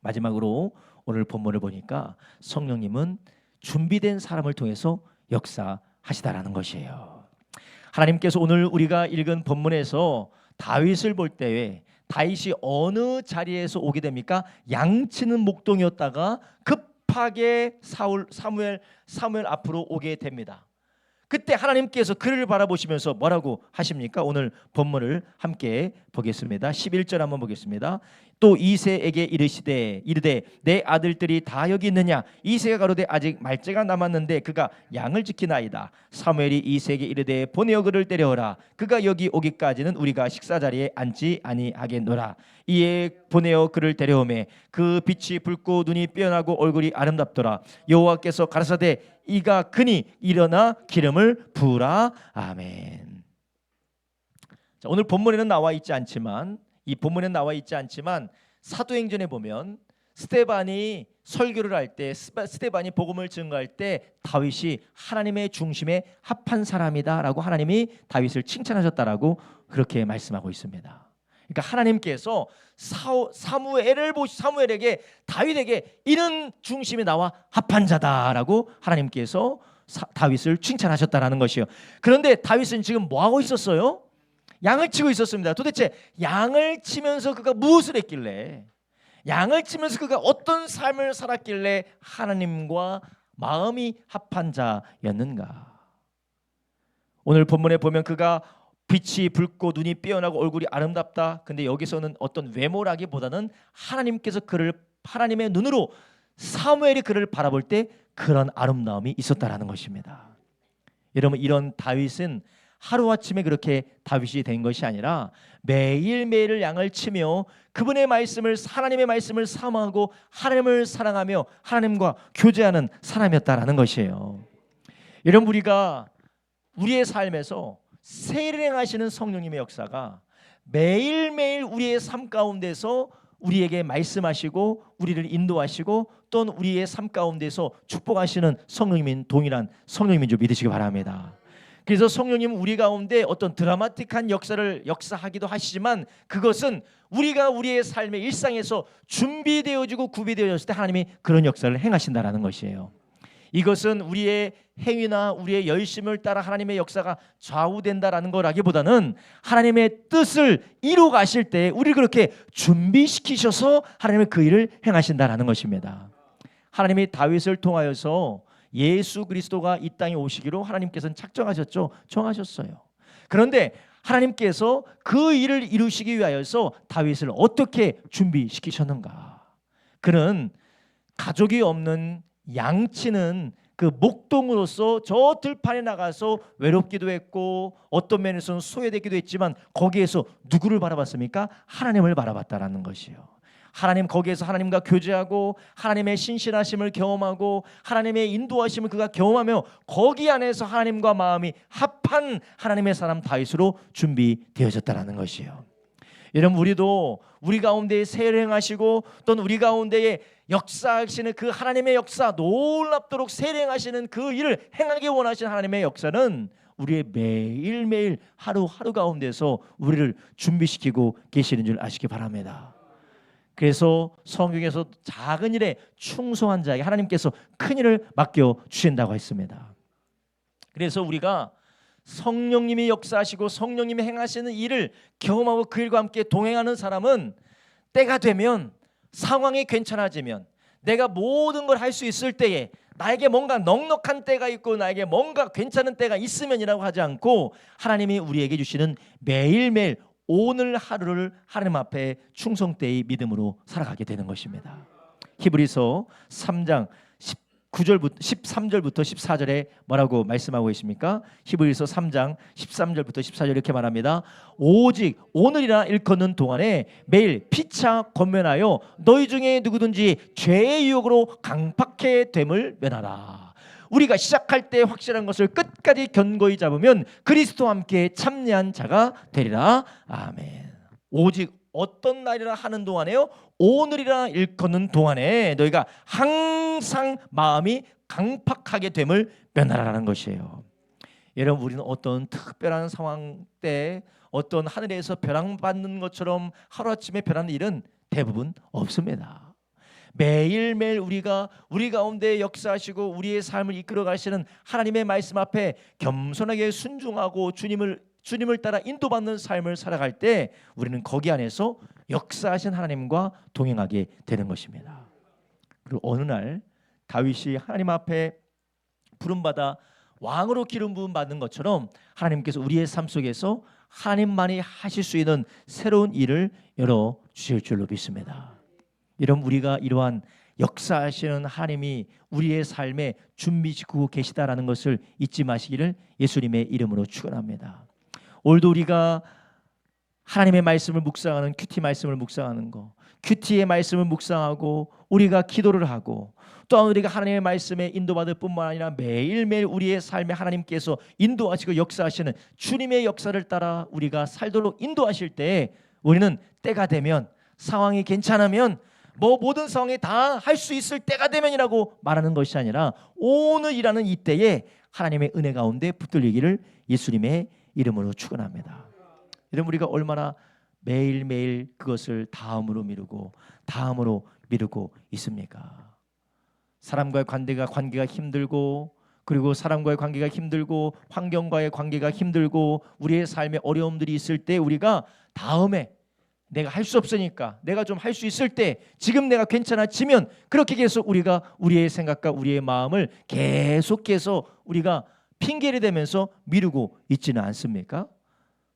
마지막으로 오늘 본문을 보니까 성령님은 준비된 사람을 통해서 역사하시다라는 것이에요. 하나님께서 오늘 우리가 읽은 본문에서 다윗을 볼 때에 다윗이 어느 자리에서 오게 됩니까? 양치는 목동이었다가 급하게 사무엘 앞으로 오게 됩니다. 그때 하나님께서 그를 바라보시면서 뭐라고 하십니까? 오늘 본문을 함께 보겠습니다. 11절 한번 보겠습니다. 또 이새에게 이르되 내 아들들이 다 여기 있느냐? 이새가 가로되 아직 말째가 남았는데 그가 양을 지키나이다. 사무엘이 이새에게 이르되 보내어 그를 데려오라. 그가 여기 오기까지는 우리가 식사 자리에 앉지 아니하겠노라. 이에 보내어 그를 데려오매 그 빛이 붉고 눈이 삐어나고 얼굴이 아름답더라. 여호와께서 가라사대 이가 그니 일어나 기름을 부으라. 아멘. 자, 오늘 본문에는 나와 있지 않지만 사도행전에 보면 스데반이 설교를 할 때 스데반이 복음을 증거할 때 다윗이 하나님의 중심에 합한 사람이다라고 하나님이 다윗을 칭찬하셨다라고 그렇게 말씀하고 있습니다. 그러니까 하나님께서 사무엘에게 다윗에게 이는 중심에 나와 합한 자다라고 하나님께서 다윗을 칭찬하셨다라는 것이요. 그런데 다윗은 지금 뭐 하고 있었어요? 양을 치고 있었습니다. 도대체 양을 치면서 그가 무엇을 했길래, 양을 치면서 그가 어떤 삶을 살았길래 하나님과 마음이 합한 자였는가? 오늘 본문에 보면 그가 빛이 붉고 눈이 삐어나고 얼굴이 아름답다. 근데 여기서는 어떤 외모라기보다는 하나님께서 그를 하나님의 눈으로 사무엘이 그를 바라볼 때 그런 아름다움이 있었다라는 것입니다. 여러분 이런 다윗은 하루아침에 그렇게 다윗이 된 것이 아니라 매일매일 양을 치며 그분의 말씀을 하나님의 말씀을 사모하고 하나님을 사랑하며 하나님과 교제하는 사람이었다라는 것이에요. 여러분, 우리가 우리의 삶에서 세례하시는 성령님의 역사가 매일매일 우리의 삶 가운데서 우리에게 말씀하시고 우리를 인도하시고 또는 우리의 삶 가운데서 축복하시는 성령님인 동일한 성령님인 줄 믿으시기 바랍니다. 그래서 성령님은 우리 가운데 어떤 드라마틱한 역사를 역사하기도 하시지만 그것은 우리가 우리의 삶의 일상에서 준비되어지고 구비되어졌을 때 하나님이 그런 역사를 행하신다라는 것이에요. 이것은 우리의 행위나 우리의 열심을 따라 하나님의 역사가 좌우된다라는 거라기보다는 하나님의 뜻을 이루어 가실 때 우리를 그렇게 준비시키셔서 하나님의 그 일을 행하신다라는 것입니다. 하나님이 다윗을 통하여서 예수 그리스도가 이 땅에 오시기로 하나님께서는 작정하셨죠. 정하셨어요. 그런데 하나님께서 그 일을 이루시기 위하여서 다윗을 어떻게 준비시키셨는가? 그는 가족이 없는 양치는 그 목동으로서 저 들판에 나가서 외롭기도 했고 어떤 면에서는 소외되기도 했지만 거기에서 누구를 바라봤습니까? 하나님을 바라봤다라는 것이요. 하나님, 거기에서 하나님과 교제하고 하나님의 신실하심을 경험하고 하나님의 인도하심을 그가 경험하며 거기 안에서 하나님과 마음이 합한 하나님의 사람 다윗으로 준비되어졌다라는 것이요. 여러분, 우리도 우리 가운데 세례하시고 또는 우리 가운데에 역사하시는 그 하나님의 역사, 놀랍도록 세례하시는 그 일을 행하기 원하시는 하나님의 역사는 우리의 매일매일 하루하루 가운데서 우리를 준비시키고 계시는 줄 아시기 바랍니다. 그래서 성경에서 작은 일에 충성한 자에게 하나님께서 큰 일을 맡겨 주신다고 했습니다. 그래서 우리가 성령님이 역사하시고 성령님이 행하시는 일을 경험하고 그 일과 함께 동행하는 사람은 때가 되면, 상황이 괜찮아지면, 내가 모든 걸 할 수 있을 때에, 나에게 뭔가 넉넉한 때가 있고 나에게 뭔가 괜찮은 때가 있으면이라고 하지 않고 하나님이 우리에게 주시는 매일매일 오늘 하루를 하나님 앞에 충성되이 믿음으로 살아가게 되는 것입니다. 히브리서 3장 13절부터 14절에 뭐라고 말씀하고 계십니까? 히브리서 3장 13절부터 14절 이렇게 말합니다. 오직 오늘이나 일컫는 동안에 매일 피차 권면하여 너희 중에 누구든지 죄의 유혹으로 강팍해 됨을 면하라. 우리가 시작할 때 확실한 것을 끝까지 견고히 잡으면 그리스도와 함께 참여한 자가 되리라. 아멘. 오직 어떤 날이라 하는 동안에요, 오늘이라 일컫는 동안에 너희가 항상 마음이 강팍하게 됨을 면하라는 것이에요. 여러분, 우리는 어떤 특별한 상황 때 어떤 하늘에서 벼랑받는 것처럼 하루아침에 변하는 일은 대부분 없습니다. 매일매일 우리가 우리 가운데 역사하시고 우리의 삶을 이끌어 가시는 하나님의 말씀 앞에 겸손하게 순종하고 주님을 따라 인도받는 삶을 살아갈 때 우리는 거기 안에서 역사하신 하나님과 동행하게 되는 것입니다. 그리고 어느 날 다윗이 하나님 앞에 부름받아 왕으로 기름 부음 받는 것처럼 하나님께서 우리의 삶 속에서 하나님만이 하실 수 있는 새로운 일을 열어 주실 줄로 믿습니다. 여러분, 우리가 이러한 역사하시는 하나님이 우리의 삶에 준비시키고 계시다라는 것을 잊지 마시기를 예수님의 이름으로 축원합니다. 오늘도 우리가 하나님의 말씀을 묵상하는 큐티 말씀을 묵상하는 거, 큐티의 말씀을 묵상하고 우리가 기도를 하고 또한 우리가 하나님의 말씀에 인도받을 뿐만 아니라 매일매일 우리의 삶에 하나님께서 인도하시고 역사하시는 주님의 역사를 따라 우리가 살도록 인도하실 때 우리는 때가 되면, 상황이 괜찮으면, 모든 상황에 다 할 수 있을 때가 되면이라고 말하는 것이 아니라 오늘이라는 이 때에 하나님의 은혜 가운데 붙들리기를 예수님의 이름으로 축원합니다. 여러분, 우리가 얼마나 매일매일 그것을 다음으로 미루고 있습니까? 사람과의 관계가 힘들고, 그리고 사람과의 관계가 힘들고, 환경과의 관계가 힘들고, 우리의 삶에 어려움들이 있을 때 우리가 다음에 내가 할 수 없으니까, 내가 좀 할 수 있을 때, 지금 내가 괜찮아지면, 그렇게 계속 우리가 우리의 생각과 우리의 마음을 계속해서 우리가 핑계를 대면서 미루고 있지는 않습니까?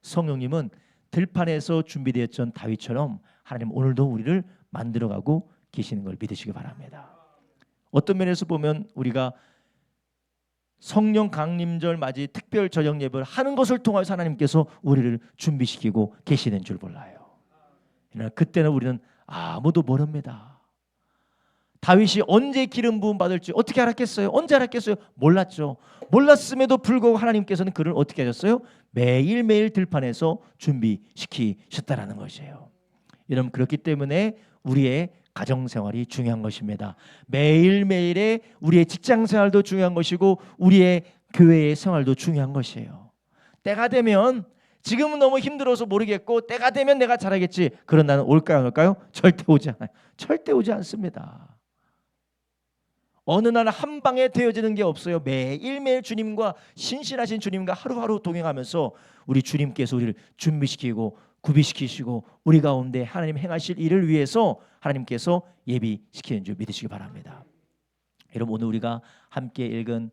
성령님은 들판에서 준비되었던 다윗처럼 하나님 오늘도 우리를 만들어가고 계시는 걸 믿으시기 바랍니다. 어떤 면에서 보면 우리가 성령 강림절 맞이 특별 저녁 예배를 하는 것을 통해서 하나님께서 우리를 준비시키고 계시는 줄 몰라요. 그때는 우리는 아무도 모릅니다. 다윗이 언제 기름 부음 받을지 어떻게 알았겠어요? 언제 알았겠어요? 몰랐죠. 몰랐음에도 불구하고 하나님께서는 그를 어떻게 하셨어요? 매일매일 들판에서 준비시키셨다라는 것이에요. 여러분, 그렇기 때문에 우리의 가정생활이 중요한 것입니다. 매일매일의 우리의 직장생활도 중요한 것이고 우리의 교회의 생활도 중요한 것이에요. 때가 되면, 지금은 너무 힘들어서 모르겠고 때가 되면 내가 잘하겠지, 그런 날은 올까요 안 올까요? 절대 오지 않아요. 절대 오지 않습니다. 어느 날 한 방에 되어지는 게 없어요. 매일매일 주님과, 신실하신 주님과 하루하루 동행하면서 우리 주님께서 우리를 준비시키고 구비시키시고 우리 가운데 하나님 행하실 일을 위해서 하나님께서 예비시키는 줄 믿으시기 바랍니다. 여러분, 오늘 우리가 함께 읽은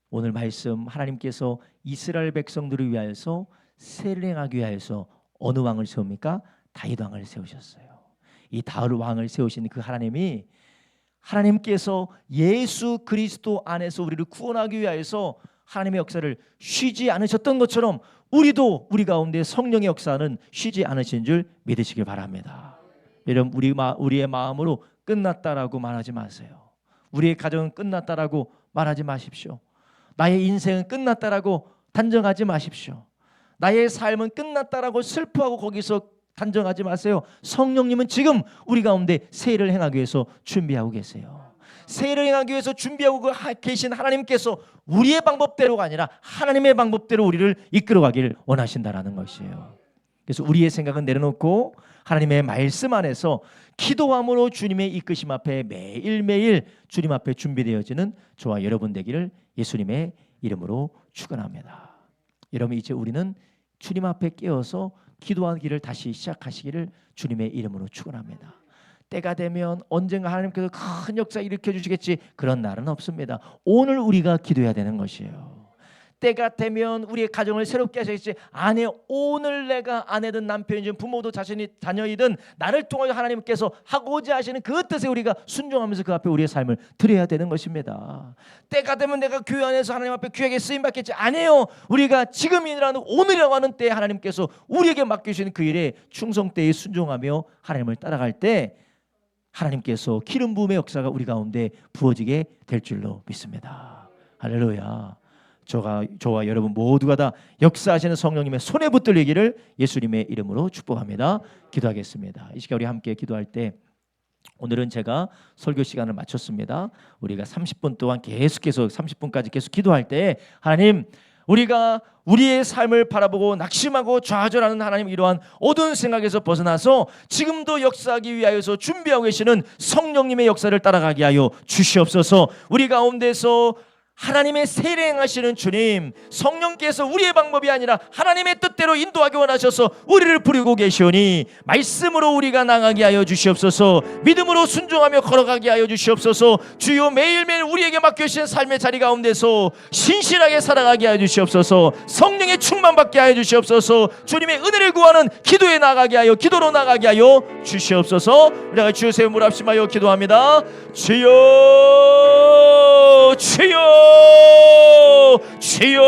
오늘 말씀, 하나님께서 이스라엘 백성들을 위하여서 세를 행하기 위하여서 어느 왕을 세웁니까? 다윗 왕을 세우셨어요. 이 다윗 왕을 세우신 그 하나님이, 하나님께서 예수 그리스도 안에서 우리를 구원하기 위하여서 하나님의 역사를 쉬지 않으셨던 것처럼 우리도 우리 가운데 성령의 역사는 쉬지 않으신 줄 믿으시길 바랍니다. 여러분, 우리의 마음으로 끝났다라고 말하지 마세요. 우리의 가정은 끝났다라고 말하지 마십시오. 나의 인생은 끝났다라고 단정하지 마십시오. 나의 삶은 끝났다라고 슬퍼하고 거기서 단정하지 마세요. 성령님은 지금 우리 가운데 새 일을 행하기 위해서 준비하고 계세요. 새 일을 행하기 위해서 준비하고 계신 하나님께서 우리의 방법대로가 아니라 하나님의 방법대로 우리를 이끌어가기를 원하신다라는 것이에요. 그래서 우리의 생각은 내려놓고 하나님의 말씀 안에서 기도함으로 주님의 이끄심 앞에 매일매일 주님 앞에 준비되어지는 저와 여러분 되기를 예수님의 이름으로 축원합니다. 여러분, 이제 우리는 주님 앞에 깨어서 기도하기를 다시 시작하시기를 주님의 이름으로 축원합니다. 때가 되면 언젠가 하나님께서 큰 역사 일으켜 주시겠지, 그런 날은 없습니다. 오늘 우리가 기도해야 되는 것이에요. 때가 되면 우리의 가정을 새롭게 하시겠지, 아내, 오늘 내가 아내든 남편이든 부모도 자녀이든 나를 통하여 하나님께서 하고자 하시는 그 뜻에 우리가 순종하면서 그 앞에 우리의 삶을 드려야 되는 것입니다. 때가 되면 내가 교회 안에서 하나님 앞에 귀하게 쓰임받겠지, 아니에요. 우리가 지금이라는 오늘이라고 하는 때에 하나님께서 우리에게 맡기시는 그 일에 충성되이 순종하며 하나님을 따라갈 때 하나님께서 기름 부음의 역사가 우리 가운데 부어지게 될 줄로 믿습니다. 할렐루야. 저와 여러분 모두가 다 역사하시는 성령님의 손에 붙들리기를 예수님의 이름으로 축복합니다. 기도하겠습니다. 이 시간 우리 함께 기도할 때, 오늘은 제가 설교 시간을 마쳤습니다. 우리가 30분 동안 계속해서 30분까지 계속 기도할 때, 하나님, 우리가 우리의 삶을 바라보고 낙심하고 좌절하는 하나님, 이러한 어두운 생각에서 벗어나서 지금도 역사하기 위하여서 준비하고 계시는 성령님의 역사를 따라가게 하여 주시옵소서. 우리 가운데서 하나님의 세례 행하시는 주님, 성령께서 우리의 방법이 아니라 하나님의 뜻대로 인도하기 원하셔서 우리를 부르고 계시오니 말씀으로 우리가 나가게 하여 주시옵소서. 믿음으로 순종하며 걸어가게 하여 주시옵소서. 주여, 매일매일 우리에게 맡겨주신 삶의 자리 가운데서 신실하게 살아가게 하여 주시옵소서. 성령의 충만받게 하여 주시옵소서. 주님의 은혜를 구하는 기도에 나가게 하여, 기도로 나가게 하여 주시옵소서. 우리가 주여 세움을 합심하여 기도합니다. 주여, 주여, 주여,